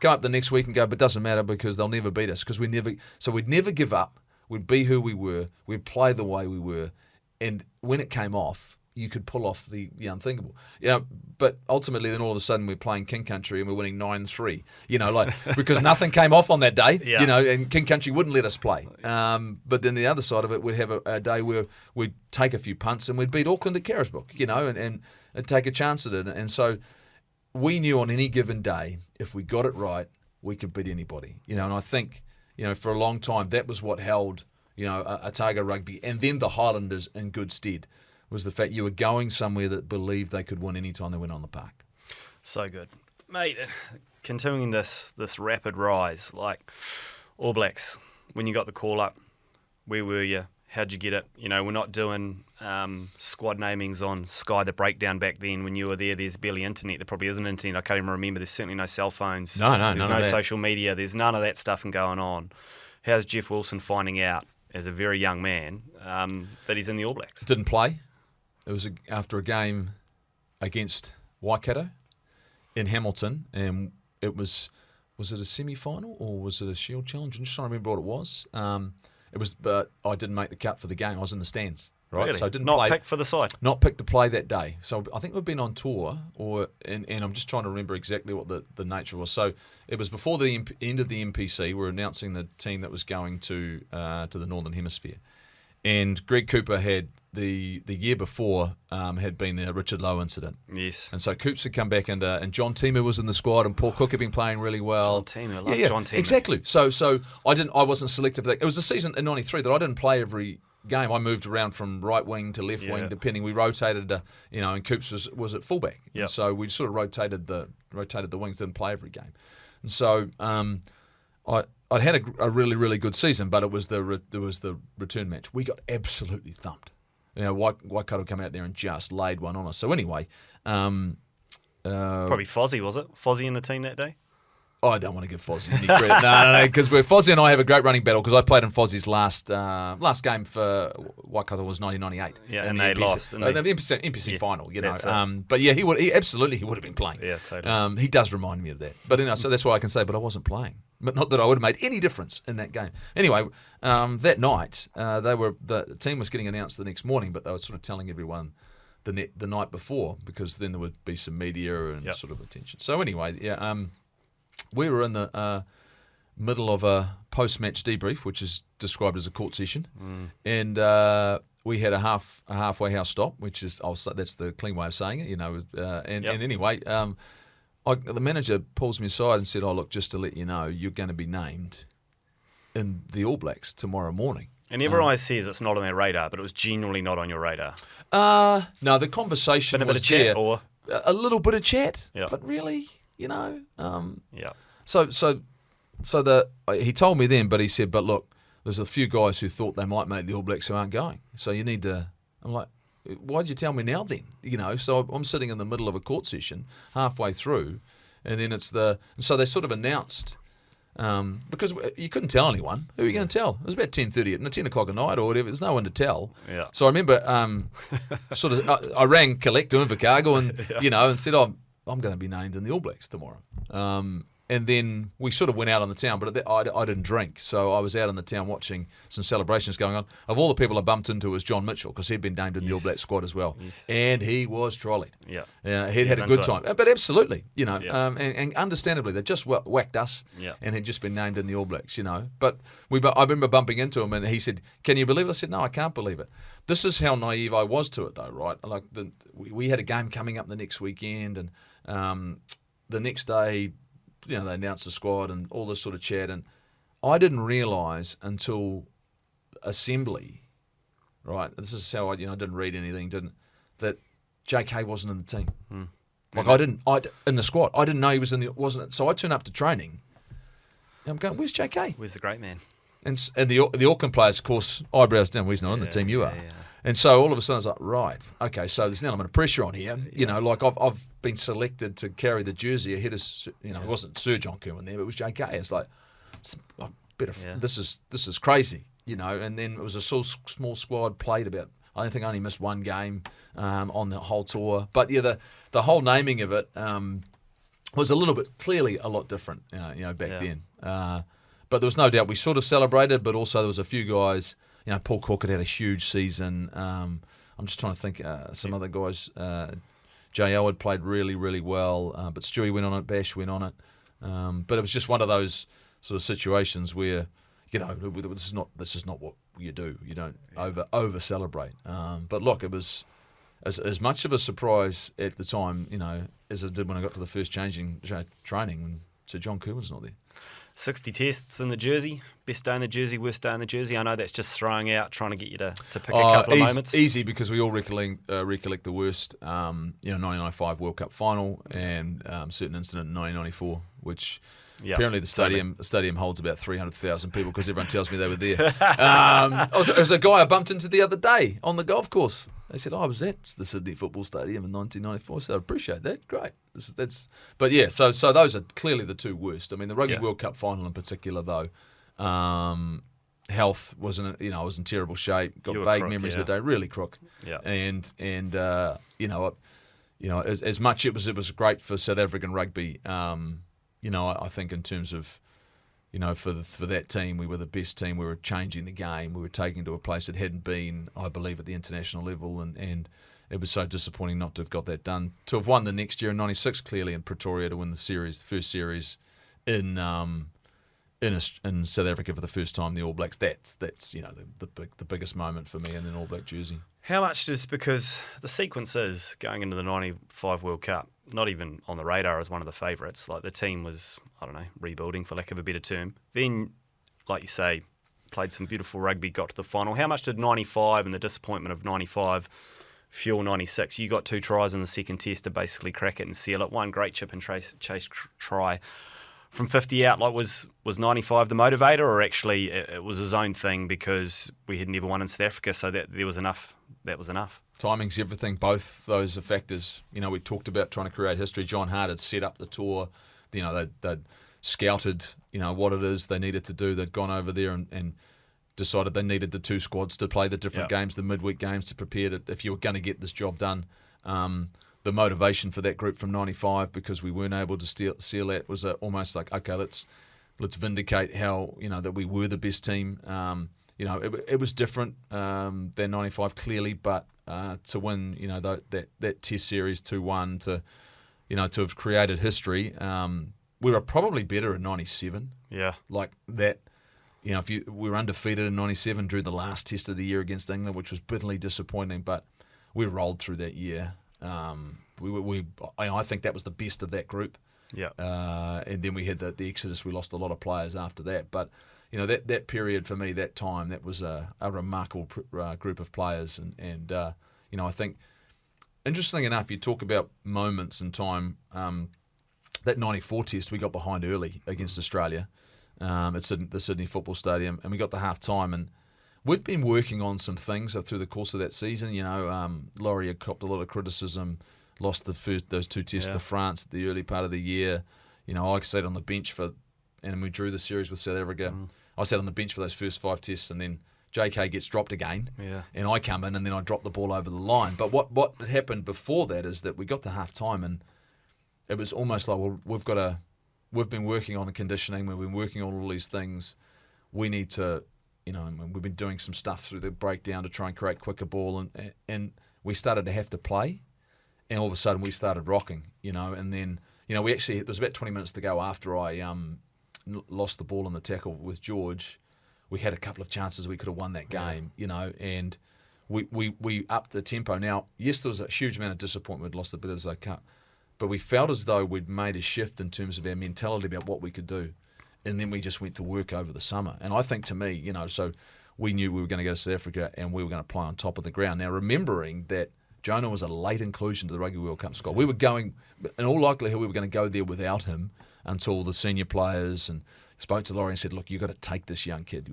come up the next week and go, but it doesn't matter because they'll never beat us because we'd never give up. We'd be who we were. We'd play the way we were, and when it came off, you could pull off the unthinkable. But ultimately then all of a sudden we're playing King Country and we're winning 9-3. Because nothing came off on that day. And King Country wouldn't let us play. But then the other side of it, we'd have a day where we'd take a few punts and we'd beat Auckland at Carisbrook, and take a chance at it. And so we knew on any given day, if we got it right, we could beat anybody. And I think, for a long time that was what held, Otago Rugby and then the Highlanders in good stead. Was the fact you were going somewhere that believed they could win any time they went on the park. So good. Mate, continuing this rapid rise, like All Blacks, when you got the call up, where were you? How'd you get it? We're not doing squad namings on Sky the Breakdown back then. When you were there, there's barely internet. There probably isn't internet. I can't even remember. There's certainly no cell phones. No, there's no social media. There's none of that stuff going on. How's Jeff Wilson finding out as a very young man that he's in the All Blacks? Didn't play. It was after a game against Waikato in Hamilton, and it was it a semi-final or was it a Shield Challenge? I'm just trying to remember what it was. But I didn't make the cut for the game. I was in the stands, right? Really? So I didn't not play. Picked for the side. Not picked to play that day. So I think we've been on tour, and I'm just trying to remember exactly what the nature was. So it was before the end of the NPC. We're announcing the team that was going to the Northern Hemisphere, and Greg Cooper had. The year before had been the Richard Lowe incident. Yes. And so Coops had come back and John Teemer was in the squad and Paul Cook had been playing really well. John Teemer, I love John Teemer. Exactly. So I wasn't selected for that. It was a season in '93 that I didn't play every game. I moved around from right wing to left wing depending. We rotated, and Coops was at fullback. Yeah. So we sort of rotated the wings, didn't play every game. And so I'd had a really, really good season, but it was the return match. We got absolutely thumped. Waikato come out there and just laid one on us. So anyway, probably Fozzie, was it? Fozzie in the team that day? I don't want to give Fozzie any credit. No, because Fozzie and I have a great running battle because I played in Fozzie's last game for Waikato was 1998. Yeah, and they lost. The NPC final, But yeah, he would have been playing. Yeah, totally. He does remind me of that. But so that's why I can say, but I wasn't playing. But not that I would have made any difference in that game. Anyway, that night the team was getting announced the next morning, but they were sort of telling everyone the night before because then there would be some media and sort of attention. So anyway, we were in the middle of a post-match debrief, which is described as a court session, and we had a halfway house stop, which is that's the clean way of saying it, And anyway, the manager pulls me aside and said, "Oh, look, just to let you know, you're going to be named in the All Blacks tomorrow morning." And everyone always says it's not on their radar, but it was genuinely not on your radar. No, the conversation Been a bit was of chat, there. or A little bit of chat, Yep. but really, Yeah. He told me then, but he said, but look, there's a few guys who thought they might make the All Blacks who aren't going. So you need to. I'm like, why'd you tell me now then? So I'm sitting in the middle of a court session, halfway through, and then so they sort of announced. Because you couldn't tell anyone. Who are you going to tell? It was about 10:30, 10 o'clock at night or whatever. There's no one to tell. Yeah. So I remember I rang Collect to Invercargill and, and said, I'm going to be named in the All Blacks tomorrow. And then we sort of went out on the town, but I didn't drink. So I was out on the town watching some celebrations going on. Of all the people I bumped into was John Mitchell, because he'd been named in the All Black squad as well. Yes. And he was trolleyed. Yeah. He'd had a good time. But absolutely, Yeah. and understandably, they just whacked us Yeah. and had just been named in the All Blacks, But I remember bumping into him and he said, "Can you believe it?" I said, "No, I can't believe it." This is how naive I was to it, though, right? Like we had a game coming up the next weekend, and the next day, they announced the squad and all this sort of chat, and I didn't realise until assembly, right? This is how I didn't read anything, that JK wasn't in the team. Like in the squad, I didn't know he was wasn't. So I turned up to training, and I'm going, "Where's JK? Where's the great man?" And the Auckland players, of course, eyebrows down. Well, he's not in the team. You are. Yeah. And so all of a sudden I was like, right, okay, so there's an element of pressure on here. Like I've been selected to carry the jersey ahead of, it wasn't Sir John Kerwin there, but it was JK. It's like, this is crazy, And then it was a small squad, played about, I don't think I only missed one game on the whole tour. But yeah, the whole naming of it was a little bit, clearly a lot different, back then. But there was no doubt we sort of celebrated, but also there was a few guys. Paul Cook had a huge season. I'm just trying to think some other guys. JL had played really, really well, but Stewie went on it, Bash went on it. But it was just one of those sort of situations where, this is not what you do. You don't over celebrate. But look, it was as much of a surprise at the time, as it did when I got to the first training when Sir John Kerwin's not there. 60 tests in the jersey, best day in the jersey, worst day in the jersey. I know that's just trying to get you to pick a couple of moments. Easy, because we all recollect the worst, 1995 World Cup final and certain incident in 1994, which apparently the stadium holds about 300,000 people, because everyone tells me they were there. It was a guy I bumped into the other day on the golf course. They said, I was at the Sydney Football Stadium in 1994, so I appreciate that. Great. But yeah, so those are clearly the two worst. I mean, the Rugby World Cup final in particular, though, health wasn't, I was in terrible shape. Got vague memories of the day, really crook. Yeah. And as much it was great for South African rugby. I think in terms of, for that team, we were the best team. We were changing the game. We were taking it to a place that hadn't been, I believe, at the international level. And it was so disappointing not to have got that done. To have won the next year in '96, clearly in Pretoria, to win the first series in South Africa for the first time, the All Blacks. That's the biggest moment for me in an All Black jersey. How much does, because the sequence is going into the 95 World Cup, not even on the radar as one of the favourites. Like, the team was, rebuilding, for lack of a better term. Then, like you say, played some beautiful rugby, got to the final. How much did 95 and the disappointment of 95 fuel 96? You got 2 tries in the second test to basically crack it and seal it. One great chip and chase try from 50 out. Like, was 95 the motivator, or actually it was his own thing because we had never won in South Africa, so that there was enough? That was enough. Timing's everything. Both those are factors. We talked about trying to create history. John Hart had set up the tour. They'd scouted, what it is they needed to do. They'd gone over there and decided they needed the 2 squads to play the different games, the midweek games, to prepare to, if you were going to get this job done. The motivation for that group from 95, because we weren't able to seal that, was almost like, okay, let's vindicate how, that we were the best team. It was different than 95, clearly, but to win, that Test series 2-1, to have created history, we were probably better in 97. Yeah. Like that, we were undefeated in 97, drew the last Test of the year against England, which was bitterly disappointing, but we rolled through that year. I think that was the best of that group. Yeah. And then we had the exodus. We lost a lot of players after that, but that period for me, that time, that was a remarkable group of players, and I think, interestingly enough, you talk about moments in time. that 94 test, we got behind early against Australia at the Sydney Football Stadium, and we got to half-time, and we'd been working on some things through the course of that season. Laurie had copped a lot of criticism, lost those 2 tests to France at the early part of the year. I sat on the bench and we drew the series with South Africa. I sat on the bench for those first 5 tests, and then JK gets dropped again, and I come in, and then I drop the ball over the line. But what had happened before that is that we got to half-time, and it was almost like, well, we've been working on the conditioning, we've been working on all these things. We need to, and we've been doing some stuff through the breakdown to try and create quicker ball, and we started to have to play, and all of a sudden we started rocking, and then, we actually, there was about 20 minutes to go after I lost the ball in the tackle with George. We had a couple of chances we could have won that game, and we upped the tempo. Now, yes, there was a huge amount of disappointment. We'd lost the Bledisloe Cup, but we felt as though we'd made a shift in terms of our mentality about what we could do, and then we just went to work over the summer. And I think, to me, so we knew we were going to go to South Africa and we were going to play on top of the ground. Now, remembering that Jonah was a late inclusion to the Rugby World Cup squad, we were going, in all likelihood, we were going to go there without him until the senior players and spoke to Laurie and said, look, you've got to take this young kid.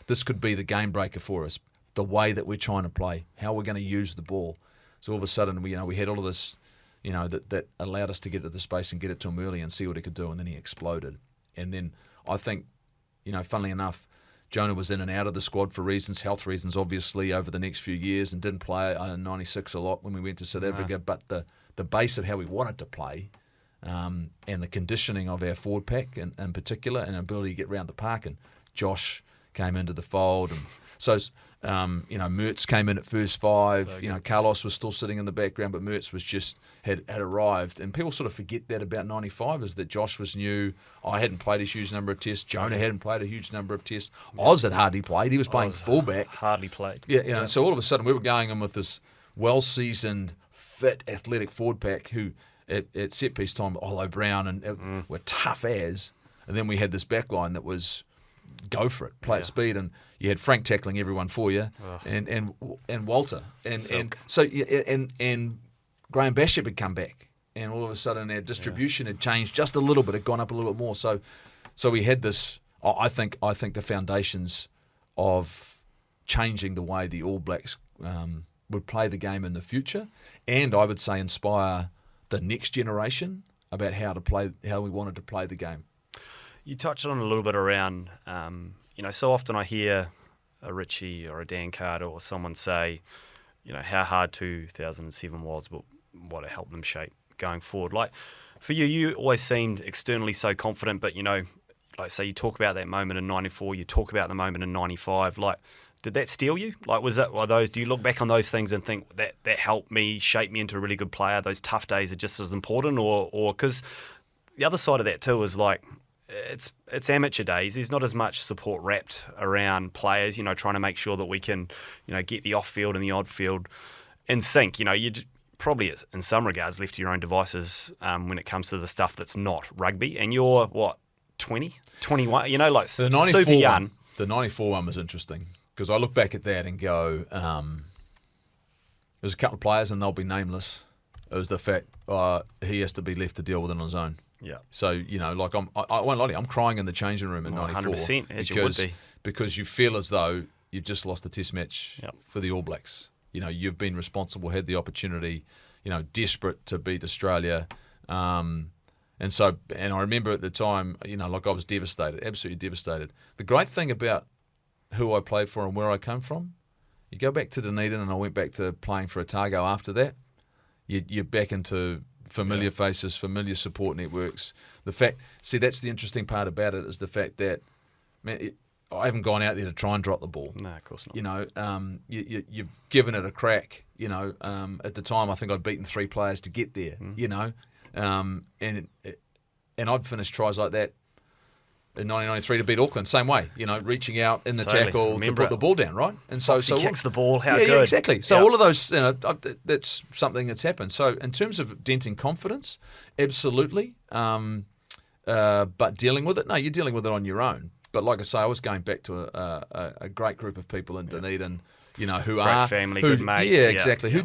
This could be the game breaker for us, the way that we're trying to play, how we're going to use the ball. So all of a sudden, we had all of this, that allowed us to get to the space and get it to him early and see what he could do, and then he exploded. And then I think, funnily enough, Jonah was in and out of the squad for health reasons, obviously, over the next few years, and didn't play in 96 a lot when we went to South Africa. But the base of how we wanted to play, and the conditioning of our forward pack in particular, and ability to get round the park, and Josh came into the fold, and so Mertz came in at first 5. So Carlos was still sitting in the background, but Mertz was had arrived, and people sort of forget that about 95 is that Josh was new. I hadn't played a huge number of tests. Jonah hadn't played a huge number of tests. Oz had hardly played. He was playing fullback. Hardly played. Yeah, So all of a sudden we were going in with this well-seasoned, fit, athletic forward pack who at set piece time, Olo Brown and were tough as, and then we had this back line that was go for it, play at speed, and you had Frank tackling everyone for you, and Walter, and Graham Basham had come back, and all of a sudden our distribution had changed just a little bit, had gone up a little bit more. So we had this. I think the foundations of changing the way the All Blacks would play the game in the future, and I would say inspire the next generation about how we wanted to play the game. You touched on a little bit around, so often I hear a Richie or a Dan Carter or someone say, how hard 2007 was, but what it helped them shape going forward. Like, for you always seemed externally so confident, but, like, say you talk about that moment in 94, you talk about the moment in 95, like, did that steal you? Like, do you look back on those things and think that helped me, shape me into a really good player? Those tough days are just as important, or because the other side of that too is like, it's amateur days. There's not as much support wrapped around players, trying to make sure that we can, get the off field and the on field in sync. You'd probably, in some regards, left to your own devices when it comes to the stuff that's not rugby. And you're, 20, 21, super young. The 94 one was interesting because I look back at that and go, there's a couple of players and they'll be nameless. It was the fact he has to be left to deal with it on his own. Yeah. So, like I won't lie to you, I'm crying in the changing room in 94. 100%, as you would be. Because you feel as though you've just lost the test match for the All Blacks. You've been responsible, had the opportunity, desperate to beat Australia. And I remember at the time, I was devastated, absolutely devastated. The great thing about who I played for and where I come from, you go back to Dunedin, and I went back to playing for Otago after that, you're back into familiar faces, familiar support networks. That's the interesting part about it is the fact that, man, I haven't gone out there to try and drop the ball. No, of course not. You've given it a crack. At the time, I think I'd beaten 3 players to get there. And I'd finished tries like that in 1993 to beat Auckland, same way. Reaching out in the tackle to put the ball down, right? And so he kicks the ball. How good? Yeah, exactly. So all of those, that's something that's happened. So in terms of denting confidence, absolutely. But dealing with it, no, you're dealing with it on your own. But like I say, I was going back to a great group of people in Dunedin, who great family, good mates. Yeah, exactly. Who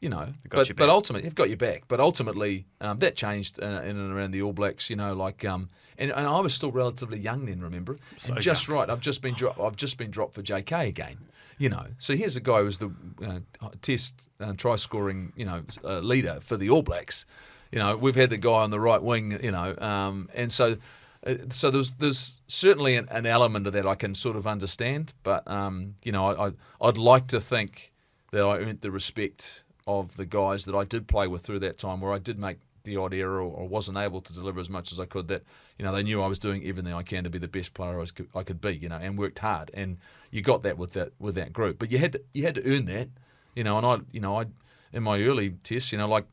you know, Got your but back. ultimately, you've got your back. But ultimately, that changed in and around the All Blacks, you know, like, and I was still relatively young then, remember? So And just young. right, I've just been dropped for JK again, you know. So here's a guy who was the Test try scoring, you know, leader for the All Blacks. You know, we've had the guy on the right wing, you know, and so there's certainly an element of that I can sort of understand, but you know, I'd like to think that I earned the respect of the guys that I did play with through that time, where I did make the odd error or wasn't able to deliver as much as I could. That, you know, they knew I was doing everything I can to be the best player I could be, you know, and worked hard, and you got that with that group. But you had to earn that, you know. And I in my early tests, you know, like.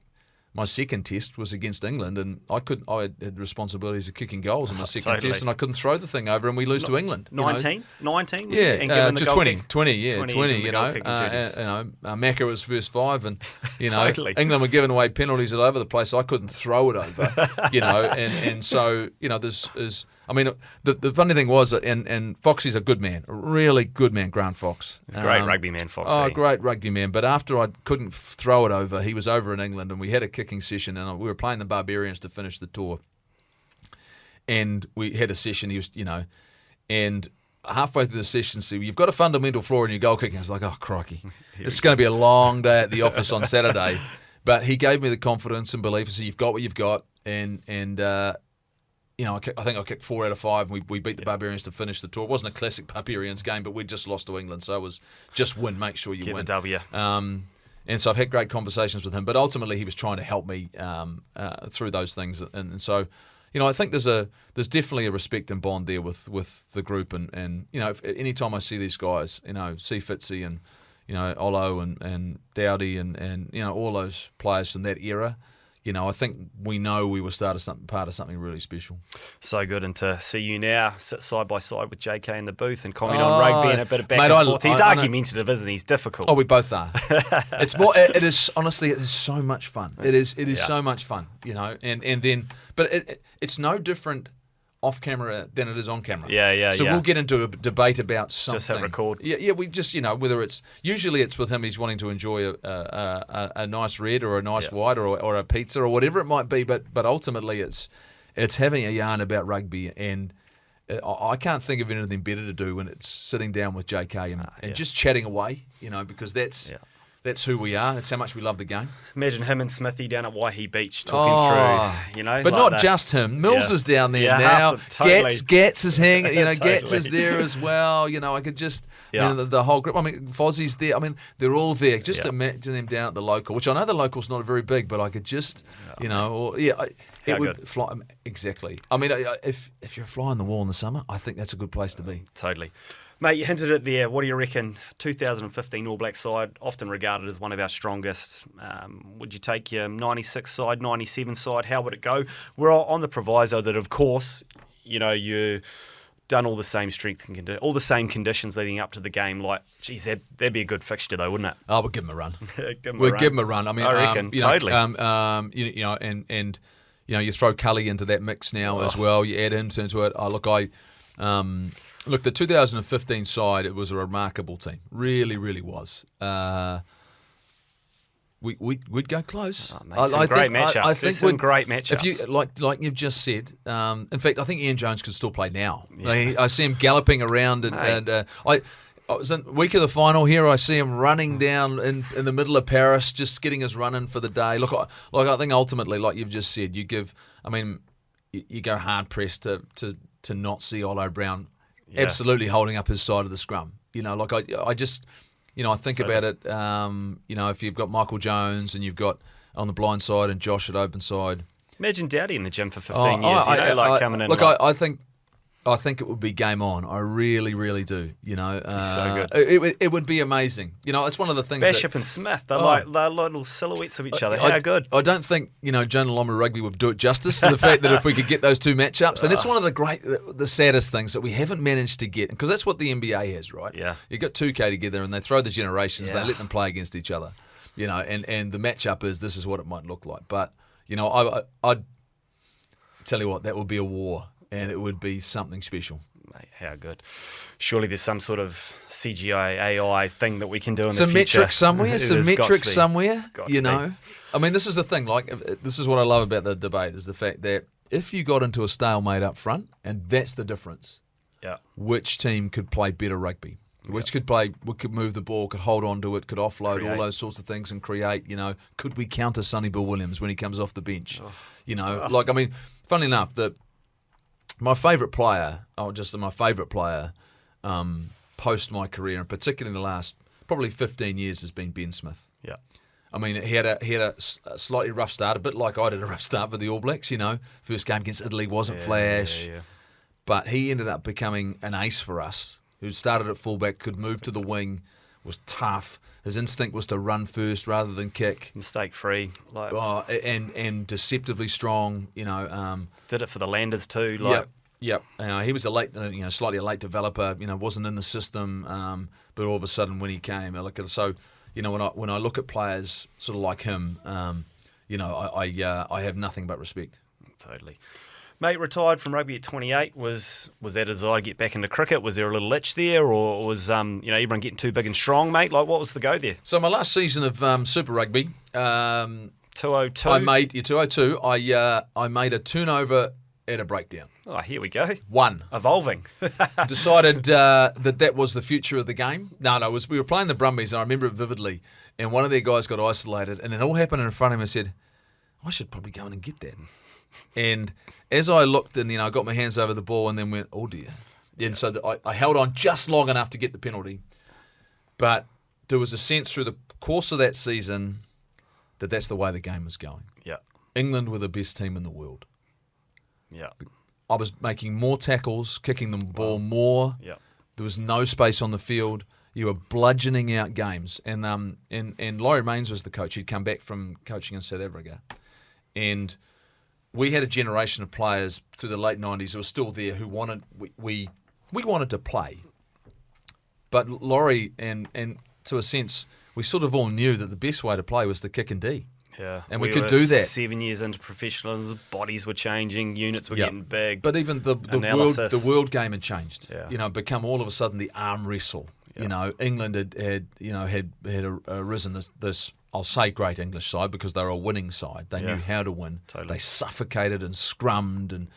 My second test was against England, and I had responsibilities of kicking goals in my second Totally. test, and I couldn't throw the thing over, and we lose to England. 19? 19? Yeah, And given the just goal 20, kick? 20, yeah, 20, 20, given the you goal know. kicking duties. Macca was first 5, and, you know, Totally. England were giving away penalties all over the place. I couldn't throw it over, you know, and so, you know, there's I mean, the funny thing was, and Foxy's a good man, a really good man, Grant Fox. He's a great rugby man, Foxy. Oh, great rugby man. But after I couldn't throw it over, he was over in England, and we had a kicking session, and we were playing the Barbarians to finish the tour. And we had a session, he was, you know, and halfway through the session, said, you've got a fundamental flaw in your goal kicking. I was like, oh, crikey. It's going to be a long day at the office on Saturday. But he gave me the confidence and belief. He said, you've got what you've got. And you know, I think I kicked 4 out of 5. And we beat the Barbarians to finish the tour. It wasn't a classic Barbarians game, but we'd just lost to England. So it was just win, make sure you Get win. the W. And so I've had great conversations with him. But ultimately, he was trying to help me through those things. And so, you know, I think there's definitely a respect and bond there with the group. And you know, any time I see these guys, you know, see Fitzy and, you know, Olo and Dowdy and you know, all those players from that era, you know, I think we know we were part of something really special. So good, and to see you now sit side by side with JK in the booth and comment on rugby and a bit of back mate, and forth. He's I know. argumentative, isn't he? He's difficult. Oh, we both are. It's more. It is honestly. It is so much fun. It is so much fun. You know, and then, but it's no different off camera than it is on camera. Yeah. So we'll get into a debate about something. Just hit record. Yeah. We just, you know, whether it's usually it's with him. He's wanting to enjoy a nice red or a nice white or a pizza or whatever it might be. But ultimately, it's having a yarn about rugby, and I can't think of anything better to do when it's sitting down with JK and just chatting away. You know, because that's who we are. That's how much we love the game. Imagine him and Smithy down at Waihi Beach talking through, you know. But like not that. just him. Mills is down there Yeah, now. totally. Gats is hanging. You know, Totally. Gats is there as well. You know, I could just, you know, the whole group. I mean, Fozzie's there. I mean, they're all there. Just imagine them down at the local, which I know the local's not very big, but I could just, you know, it would good. fly. Exactly. I mean, if you're a fly on the wall in the summer, I think that's a good place to be. Totally. Mate, you hinted it there. What do you reckon? 2015 All Black side, often regarded as one of our strongest. Would you take your 96 side, 97 side? How would it go? We're on the proviso that, of course, you know, you done all the same strength and all the same conditions leading up to the game. Like, geez, that'd be a good fixture though, wouldn't it? Oh, we'll give him a run. Give him a run. I mean, I reckon, you totally. Know, you know, and you know, you throw Cully into that mix now as well. You add him into it. Look, the 2015 side, it was a remarkable team. Really, really was. We'd go close. Oh, mate, some great matchups. I think some great matchups. If you like you've just said. In fact, I think Ian Jones could still play now. I see him galloping around, and I was in week of the final here. I see him running down in the middle of Paris, just getting his run in for the day. Look, I think ultimately, like you've just said, you go hard pressed to not see Olo Brown absolutely holding up his side of the scrum. You know, like I just, you know, I think about it. You know, if you've got Michael Jones and you've got on the blind side and Josh at open side. Imagine Dowdy in the gym for 15 years, coming in. Look, I think it would be game on. I really, really do. You know, so good. It would be amazing. You know, it's one of the things. Bishop and Smith, they're little silhouettes of each other. How good? I don't think, you know, Jonah Lomu Rugby would do it justice to the fact that if we could get those two matchups, and it's one of the saddest things that we haven't managed to get, because that's what the NBA has, right? Yeah. You got 2K together and they throw the generations, they let them play against each other, you know, and the matchup is this is what it might look like. But you know, I'd tell you what, that would be a war. And it would be something special. Mate, how good. Surely there's some sort of CGI AI thing that we can do in the some future. metrics somewhere, some metrics somewhere, you know. I mean, this is the thing. Like, this is what I love about the debate is the fact that if you got into a stalemate up front, and that's the difference, which team could play better rugby? Which could move the ball, could hold on to it, could offload, all those sorts of things and create, you know, could we counter Sonny Bill Williams when he comes off the bench? You know, like, I mean, funnily enough, my favourite player, post my career, and particularly in the last probably 15 years, has been Ben Smith. Yeah. I mean, he had a slightly rough start, a bit like I did a rough start for the All Blacks, you know. First game against Italy wasn't flash, but he ended up becoming an ace for us, who started at fullback, could move to the wing, was tough. His instinct was to run first rather than kick. Mistake-free. And deceptively strong, you know. Did it for the Landers too. Like. Yep. He was slightly a late developer, you know, wasn't in the system, but all of a sudden when he came, so, you know, when I look at players sort of like him, you know, I have nothing but respect. Totally. Mate, retired from rugby at 28. Was that a desire to get back into cricket? Was there a little itch there, or was everyone getting too big and strong, mate? Like, what was the go there? So my last season of Super Rugby, 202. I made 202. I made a turnover at a breakdown. Oh, here we go. One. Evolving. Decided that was the future of the game. No, we were playing the Brumbies, and I remember it vividly. And one of their guys got isolated, and it all happened in front of him. And said, I should probably go in and get that. And as I looked and, you know, I got my hands over the ball and then went, oh dear. And so I held on just long enough to get the penalty. But there was a sense through the course of that season that that's the way the game was going. Yeah. England were the best team in the world. Yeah. I was making more tackles, kicking the ball more. Yeah. There was no space on the field. You were bludgeoning out games. And Laurie Mains was the coach. He'd come back from coaching in South Africa. And we had a generation of players through the late 90s who were still there who wanted, we wanted to play. But Laurie, and to a sense, we sort of all knew that the best way to play was the kick and D. Yeah. And we could do that. 7 years into professionalism, bodies were changing, units were getting big. But even the world game had changed. Yeah. You know, become all of a sudden the arm wrestle. Yeah. You know, England had arisen this I'll say great English side because they were a winning side. They knew how to win. Totally. They suffocated and scrummed and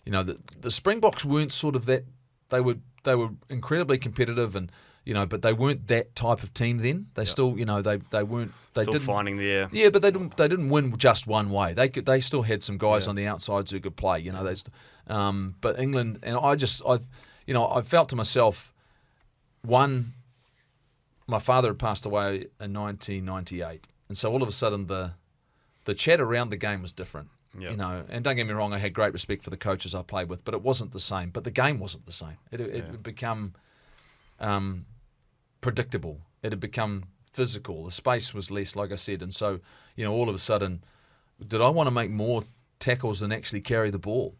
the Springboks weren't sort of that. They were incredibly competitive and but they weren't that type of team then. They still they weren't. They still didn't finding their but they didn't win just one way. They still had some guys on the outsides who could play. But England and I felt to myself, one, my father had passed away in 1998, and so all of a sudden the chat around the game was different. Yep. And don't get me wrong, I had great respect for the coaches I played with, but it wasn't the same. But the game wasn't the same. It had become predictable. It had become physical. The space was less, like I said, and so all of a sudden, did I want to make more tackles than actually carry the ball?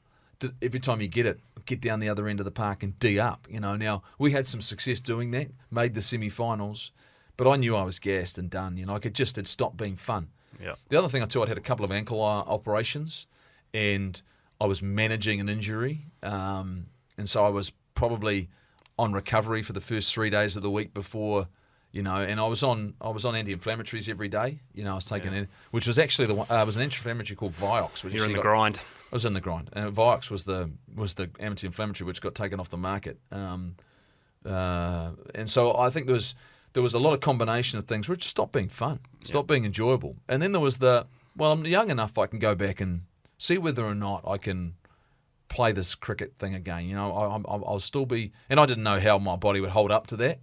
Every time you get down the other end of the park and D up. Now we had some success doing that, made the semi-finals, but I knew I was gassed and done. It stopped being fun. Yeah. The other thing I'd had a couple of ankle operations, and I was managing an injury, and so I was probably on recovery for the first 3 days of the week before. And I was on anti-inflammatories every day. I was taking it, which was actually was an anti-inflammatory called Vioxx. You're in the grind. I was in the grind, and Vioxx was the anti-inflammatory which got taken off the market. And so I think there was a lot of combination of things which just stopped being fun, stopped being enjoyable. And then there was I'm young enough I can go back and see whether or not I can play this cricket thing again. I'll still be, and I didn't know how my body would hold up to that.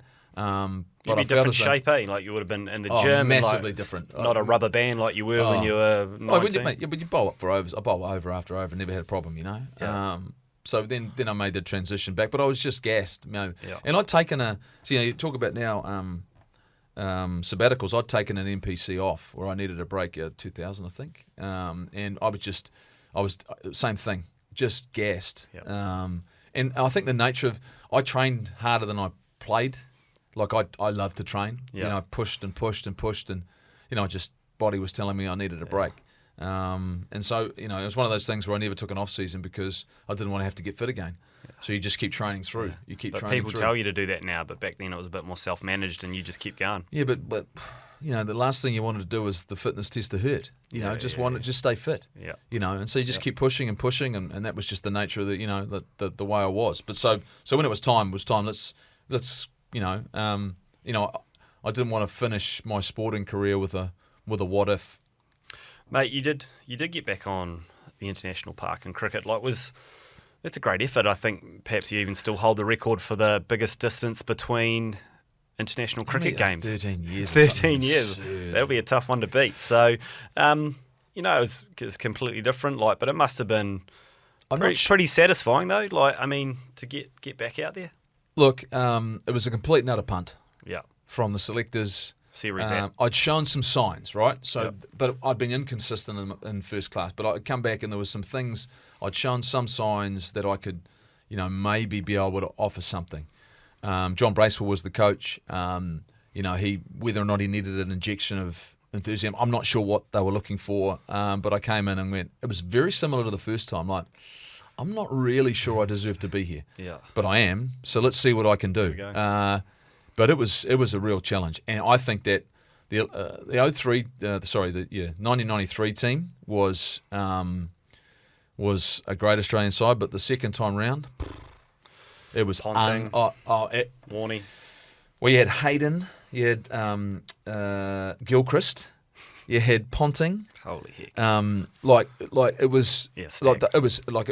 You'd be different shape, Like you would have been in the gym. Massively different. Not a rubber band like you were when you were 19. But you bowl up for overs. I bowl over after over. Never had a problem, Yeah. So then I made the transition back, but I was just gassed. And I'd taken you talk about now sabbaticals. I'd taken an NPC off where I needed a break 2000, I think. And I was same thing, just gassed. Yep. And I think the nature I trained harder than I played. Like I love to train. Yeah. I pushed and pushed and pushed, and just body was telling me I needed a break. And so, it was one of those things where I never took an off season because I didn't want to have to get fit again. So you just keep training through. Yeah. You keep but training people through. tell you to do that now, but back then it was a bit more self-managed and you just keep going. Yeah, but the last thing you wanted to do was the fitness test to hurt. Just stay fit. Yeah. And so you just keep pushing and pushing, and that was just the nature of the way I was. But so when it was time. Let's I didn't want to finish my sporting career with a what if. Mate, you did get back on the international park in cricket. That's a great effort. I think perhaps you even still hold the record for the biggest distance between international cricket games. 13 years. 13 years. That'll be a tough one to beat. So, it's completely different. But it must have been pretty satisfying though. To get back out there. Look, it was a complete and utter punt. Yeah. From the selectors. Series I'd shown some signs, right? So, but I'd been inconsistent in first class. But I'd come back and there was some things. I'd shown some signs that I could, maybe be able to offer something. John Bracewell was the coach. Whether or not he needed an injection of enthusiasm, I'm not sure what they were looking for. But I came in and went. It was very similar to the first time. I'm not really sure I deserve to be here. Yeah. But I am. So let's see what I can do. But it was a real challenge, and I think that the 1993 team was a great Australian side, but the second time round, it was Ponting, Warney. Well, you had Hayden, you had Gilchrist, you had Ponting. Holy heck! It was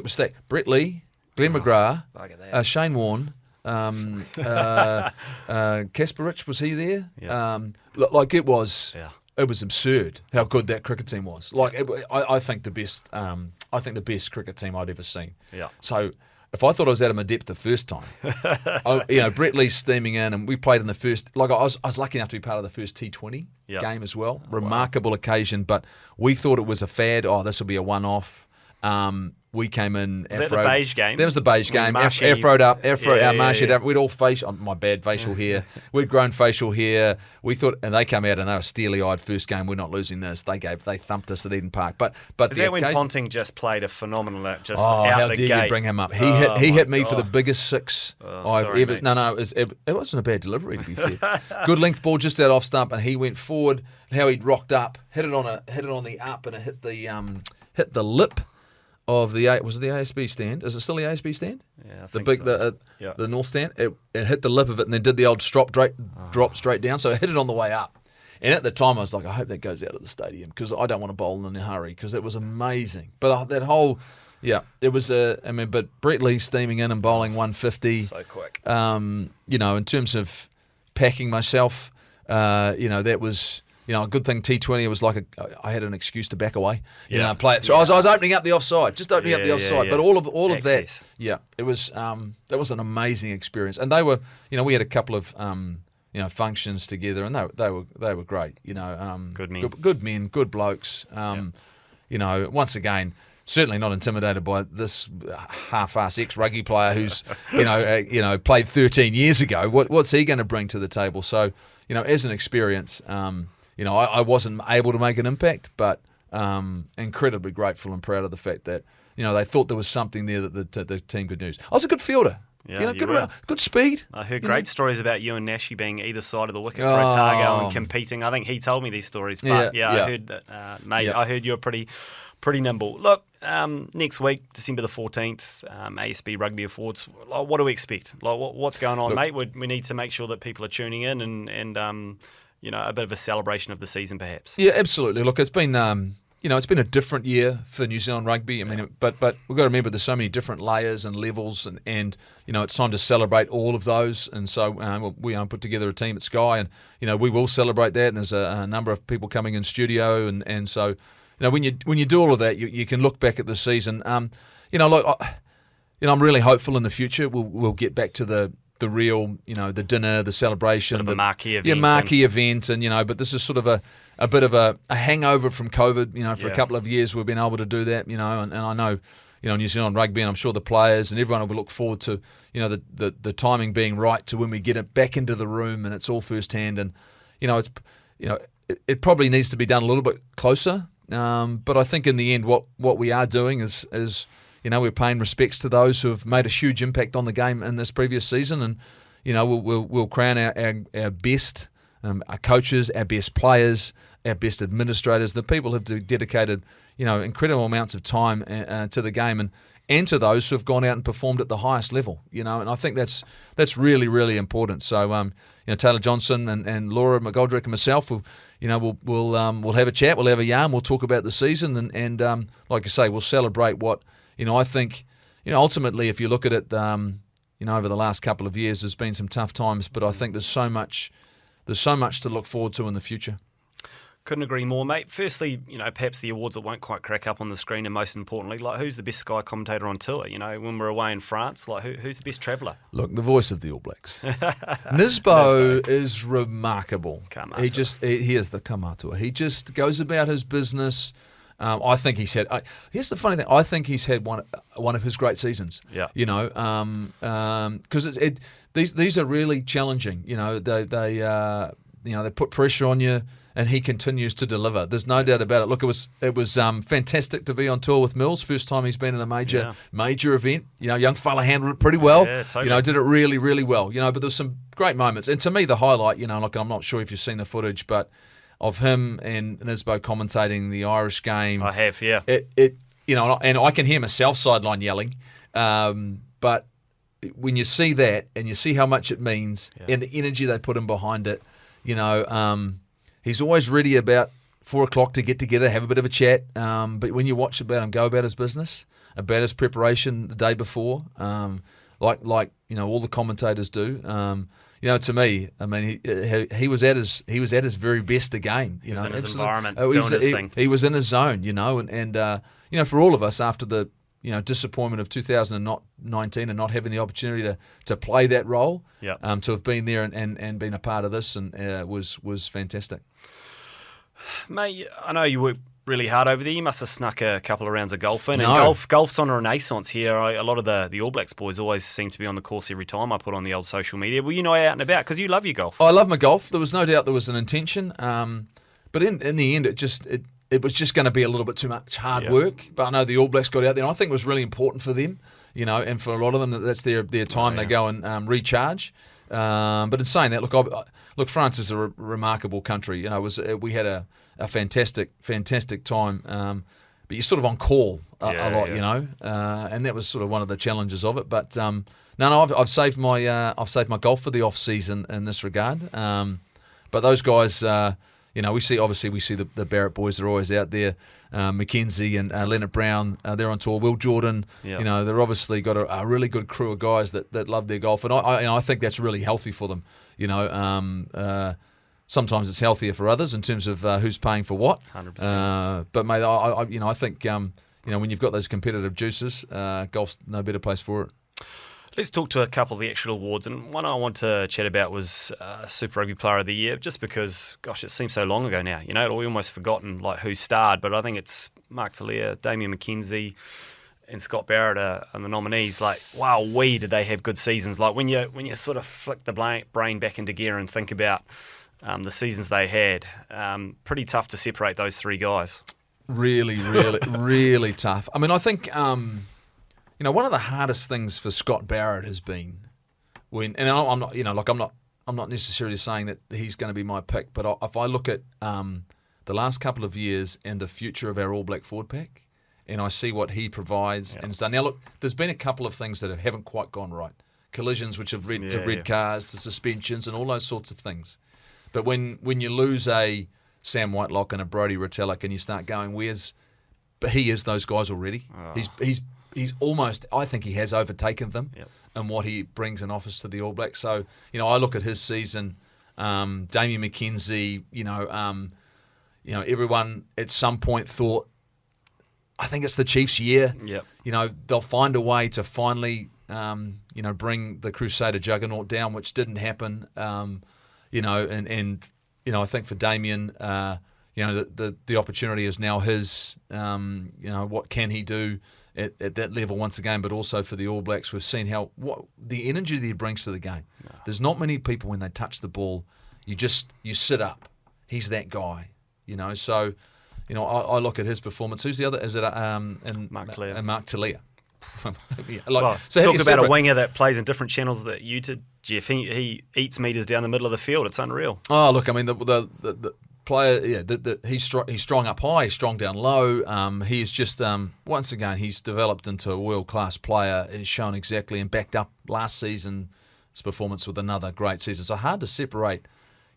stacked. Brett Lee, Glenn McGrath, Shane Warne. Kasparich, was he there? Yeah. It was absurd how good that cricket team was. I think the best. I think the best cricket team I'd ever seen. Yeah. So if I thought I was out of my depth the first time, Brett Lee steaming in, and we played in the first. I was lucky enough to be part of the first T20 game as well. Remarkable occasion, but we thought it was a fad. Oh, this will be a one-off. We came in. Was that the beige game? That was the beige game. Afroed up. We'd all my bad facial hair. We'd grown facial hair. We thought, and they came out and they were steely-eyed. First game, we're not losing this. They thumped us at Eden Park. But is that when Ponting just played a phenomenal out the gate? How dare you bring him up? He hit me for the biggest six I've ever. Mate. No, it wasn't a bad delivery to be fair. Good length ball just out off stump, and he went forward. How he'd rocked up, hit it on the up, and it hit the lip of the ASB stand. Is it still the ASB stand? Yeah, I the think big so. The north stand. It hit the lip of it and then did the old drop straight down. So it hit it on the way up. And at the time I was like, I hope that goes out of the stadium because I don't want to bowl in a hurry because it was amazing. But that whole, it was but Brett Lee steaming in and bowling 150. So quick. In terms of packing myself, that was. A good thing T20 was I had an excuse to back away, play it through. I was opening up the offside, just opening up the offside. Yeah. But all of that, it was that was an amazing experience. And they were, we had a couple of functions together, and they were great. Good men, good blokes. Once again. Certainly not intimidated by this half-ass ex-rugby player who's, played 13 years ago. What's he going to bring to the table? So, as an experience. I wasn't able to make an impact, but incredibly grateful and proud of the fact that, they thought there was something there that the team could use. I was a good fielder. Yeah, good speed. I heard great stories about you and Nashi being either side of the wicket for Otago and competing. I think he told me these stories, but I heard that, mate. I heard you were pretty nimble. Look, next week, December the 14th, ASB Rugby Awards. What do we expect? What's going on, mate? We need to make sure that people are tuning in and a bit of a celebration of the season, perhaps. Yeah, absolutely. Look, it's been, it's been a different year for New Zealand rugby. But we've got to remember there's so many different layers and levels, and it's time to celebrate all of those. And so we put together a team at Sky, and we will celebrate that. And there's a number of people coming in studio, and so when you do all of that, you can look back at the season. I'm really hopeful in the future we'll get back to the real, the dinner, the celebration, the marquee event. Marquee event, but this is sort of a bit of a hangover from COVID. For a couple of years we've been able to do that, and I know, New Zealand rugby, and I'm sure the players and everyone will look forward to, the timing being right to when we get it back into the room and it's all first hand, and it probably needs to be done a little bit closer. But I think in the end, what we are doing is we're paying respects to those who have made a huge impact on the game in this previous season, and we'll crown our best, our coaches, our best players, our best administrators, the people who have dedicated incredible amounts of time to the game, and to those who have gone out and performed at the highest level. And I think that's really, really important. So Taylor Johnson and Laura McGoldrick and myself will have a chat, we'll have a yarn, we'll talk about the season, and like I say, we'll celebrate what I think. Ultimately, if you look at it, over the last couple of years, there's been some tough times, but I think there's so much to look forward to in the future. Couldn't agree more, mate. Firstly, perhaps the awards that won't quite crack up on the screen, and most importantly, who's the best Sky commentator on tour? When we're away in France, who's the best traveller? Look, the voice of the All Blacks. Nisbo is remarkable. He is the kamatua. He just goes about his business. I think he's had. Here's the funny thing. I think he's had one of his great seasons. Yeah. Because these are really challenging. They put pressure on you, and he continues to deliver. There's no doubt about it. Look, it was fantastic to be on tour with Mills. First time he's been in a major event. Young fella handled it pretty well. Yeah, totally. Did it really, really well. But there's some great moments. And to me, the highlight, I'm not sure if you've seen the footage, but of him and Nisbo commentating the Irish game. I have, yeah. And I can hear myself sideline yelling. But when you see that and you see how much it means and the energy they put in behind it, he's always ready about 4 o'clock to get together, have a bit of a chat. But when you watch about him go about his business, about his preparation the day before, like all the commentators do. To me, I mean, he was at his very best again. He was in his environment, doing his thing. He was in his zone, and for all of us after the disappointment of 2019 and not having the opportunity to play that role, to have been there and been a part of this and was fantastic. Mate, I know you worked really hard over there. You must have snuck a couple of rounds of golf in. No. And golf's on a renaissance here. A lot of the All Blacks boys always seem to be on the course every time I put on the old social media. Well, out and about because you love your golf. I love my golf. There was no doubt there was an intention. But in the end, it was just going to be a little bit too much hard work. But I know the All Blacks got out there, and I think it was really important for them, and for a lot of them, that's their time. They go and recharge. But in saying that, look, France is a remarkable country. We had a fantastic time. But you're sort of on call a lot, and that was sort of one of the challenges of it. But I've saved my golf for the off season in this regard. But those guys. We see the Barrett boys are always out there, Mackenzie and Leonard Brown, they're on tour. Will Jordan, they're obviously got a really good crew of guys that love their golf, and I think that's really healthy for them. Sometimes it's healthier for others in terms of who's paying for what. 100%. But mate, I think when you've got those competitive juices, golf's no better place for it. Let's talk to a couple of the actual awards, and one I want to chat about was Super Rugby Player of the Year, just because, gosh, it seems so long ago now. We almost forgotten who starred, but I think it's Mark Talia, Damian McKenzie, and Scott Barrett are the nominees. Wow, did they have good seasons? When you sort of flick the brain back into gear and think about the seasons they had, pretty tough to separate those three guys. Really, really, really tough. I mean, I think. One of the hardest things for Scott Barrett has been I'm not necessarily saying that he's going to be my pick, but if I look at the last couple of years and the future of our All Black forward pack, and I see what he provides and stuff. Now, look, there's been a couple of things that haven't quite gone right. Collisions which have led to red cards, to suspensions, and all those sorts of things. But when you lose a Sam Whitelock and a Brodie Retallick and you start going, but he is those guys already. Oh. He's almost, I think he has overtaken them in what he brings and offers to the All Blacks. So, I look at his season, Damian McKenzie, everyone at some point thought, I think it's the Chiefs' year. Yep. They'll find a way to finally, bring the Crusader juggernaut down, which didn't happen. And I think for Damian, the opportunity is now his. What can he do at that level once again? But also for the All Blacks, we've seen what the energy that he brings to the game. No. There's not many people when they touch the ball, you sit up. He's that guy, So, I look at his performance. Who's the other? Is it Mark Talia. And Mark Talia. So talk about a winger that plays in different channels that you did, Jeff. He eats meters down the middle of the field. It's unreal. Oh, look, I mean, the player, he's strong up high, he's strong down low. He's just, once again, he's developed into a world-class player. He's shown exactly and backed up last season's performance with another great season. So hard to separate,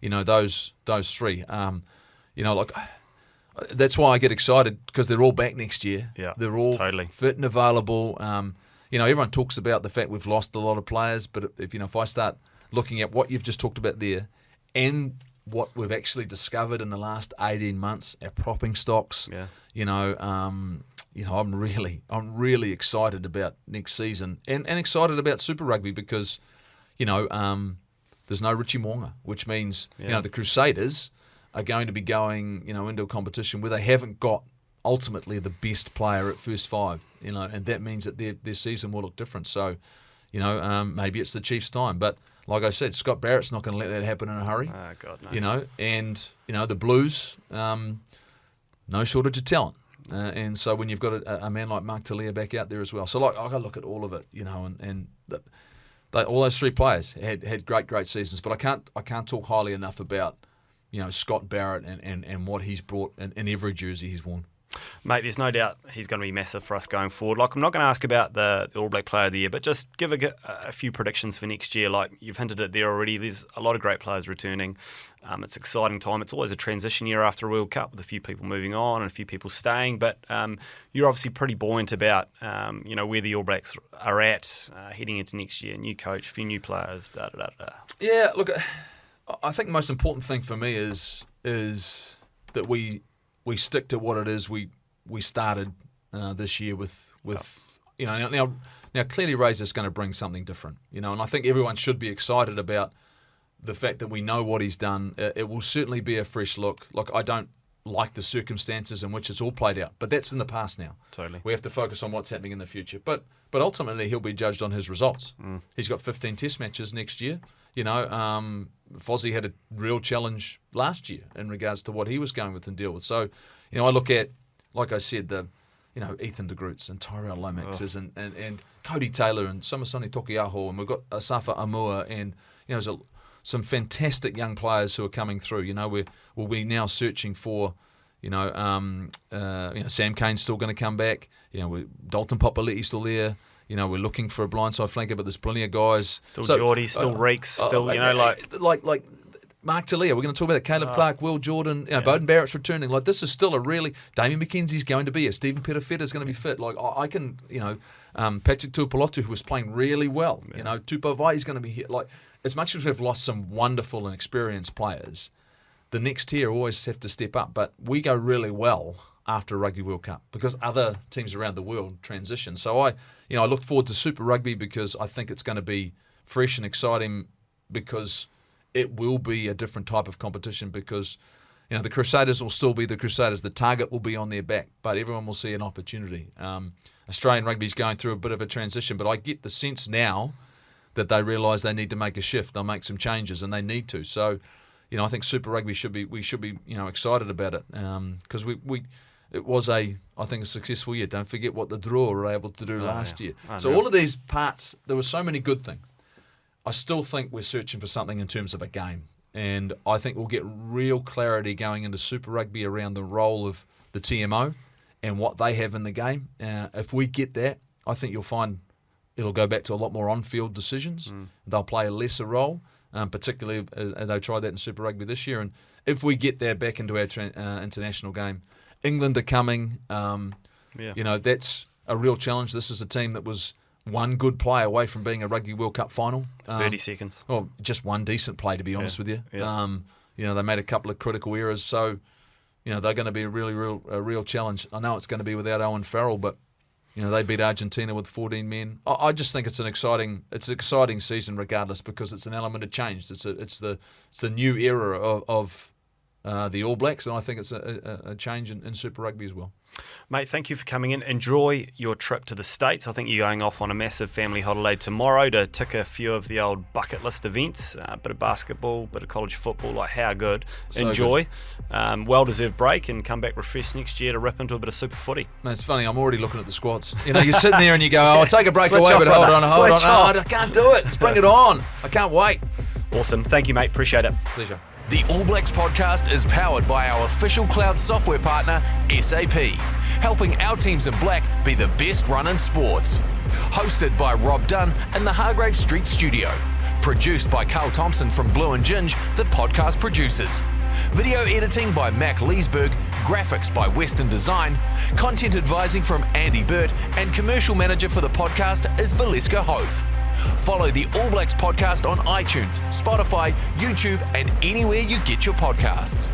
those three. That's why I get excited, because they're all back next year. Yeah, they're all totally fit and available. Everyone talks about the fact we've lost a lot of players, but if I start looking at what you've just talked about there, and what we've actually discovered in the last 18 months, our propping stocks. Yeah. I'm really excited about next season, and excited about Super Rugby, because, there's no Richie Mo'unga, which means the Crusaders are going to be going, into a competition where they haven't got ultimately the best player at first five, and that means that their season will look different. So, maybe it's the Chiefs' time, but like I said, Scott Barrett's not going to let that happen in a hurry. Oh God, no. And the Blues, no shortage of talent, and so when you've got a man like Mark Talia back out there as well, so I got to look at all of it, and all those three players had great seasons, but I can't talk highly enough about Scott Barrett and what he's brought in every jersey he's worn. Mate, there's no doubt he's going to be massive for us going forward. Like, I'm not going to ask about the All Black Player of the Year, but just give a few predictions for next year. Like, you've hinted at there already. There's a lot of great players returning. It's an exciting time. It's always a transition year after a World Cup, with a few people moving on and a few people staying. But you're obviously pretty buoyant about where the All Blacks are at heading into next year. New coach, a few new players. Yeah, look, I think the most important thing for me is that we stick to what it is we started this year with now clearly Razor's going to bring something different, and I think everyone should be excited about the fact that we know what he's done. It will certainly be a fresh look. Look, I don't like the circumstances in which it's all played out, but that's in the past now. Totally. We have to focus on what's happening in the future. But ultimately he'll be judged on his results. He's got 15 test matches next year. Fozzie had a real challenge last year in regards to what he was going with and deal with. So, I look at, like I said, the Ethan de Groots and Tyrell Lomaxes and Cody Taylor and Samasoni Tokiaho, and we've got Asafa Amua, and there's some fantastic young players who are coming through. We'll be now searching for, Sam Kane's still going to come back. Dalton Papali'i's still there. We're looking for a blindside flanker, but there's plenty of guys. Still Geordie, still Reeks, still, like Mark Talia. We're going to talk about it. Caleb Clark, Will Jordan, Bowden Barrett's returning. Like, this is still a really... Damien McKenzie's going to be here. Stephen Petafeta's going to be fit. Like, I can, Patrick Tuipulotu, who was playing really well. Yeah. Tupavai's going to be here. Like, as much as we've lost some wonderful and experienced players, the next tier always have to step up. But we go really well after a Rugby World Cup because other teams around the world transition. So I look forward to Super Rugby because I think it's going to be fresh and exciting, because it will be a different type of competition, because the Crusaders will still be the Crusaders. The target will be on their back, but everyone will see an opportunity. Australian rugby is going through a bit of a transition, but I get the sense now that they realise they need to make a shift. They'll make some changes, and they need to. So, I think Super Rugby should be excited about it, because it was I think a successful year. Don't forget what the Draw were able to do last year. So all of these parts, there were so many good things. I still think we're searching for something in terms of a game, and I think we'll get real clarity going into Super Rugby around the role of the TMO and what they have in the game. If we get that, I think you'll find it'll go back to a lot more on-field decisions. They'll play a lesser role, particularly as they tried that in Super Rugby this year. And if we get that back into our international game, England are coming. That's a real challenge. This is a team that was one good play away from being a Rugby World Cup final. 30 seconds. Well, just one decent play, to be honest with you. Yeah. They made a couple of critical errors, so they're going to be a real challenge. I know it's going to be without Owen Farrell, but they beat Argentina with 14 men. I just think it's an exciting season regardless, because it's an element of change. It's the new era of the All Blacks, and I think it's a change in Super Rugby as well. Mate, thank you for coming in. Enjoy your trip to the States. I think you're going off on a massive family holiday tomorrow to tick a few of the old bucket list events, a bit of basketball, bit of college football. Like, how good. So Enjoy. Well-deserved break and come back refreshed next year to rip into a bit of super footy. Man, it's funny, I'm already looking at the squads. You know, you're sitting there and you go, I'll take a break Switch away, off, but hold brother. on. Oh, Switch off. I can't do it. Let's bring it on. I can't wait. Awesome. Thank you, mate. Appreciate it. Pleasure. The All Blacks podcast is powered by our official cloud software partner, SAP, helping our teams in black be the best run in sports. Hosted by Rob Dunn in the Hargrave Street studio. Produced by Carl Thompson from Blue and Ginge, the podcast producers. Video editing by Mac Leesburg, graphics by Western Design, content advising from Andy Burt, and commercial manager for the podcast is Valeska Hove. Follow the All Blacks podcast on iTunes, Spotify, YouTube, and anywhere you get your podcasts.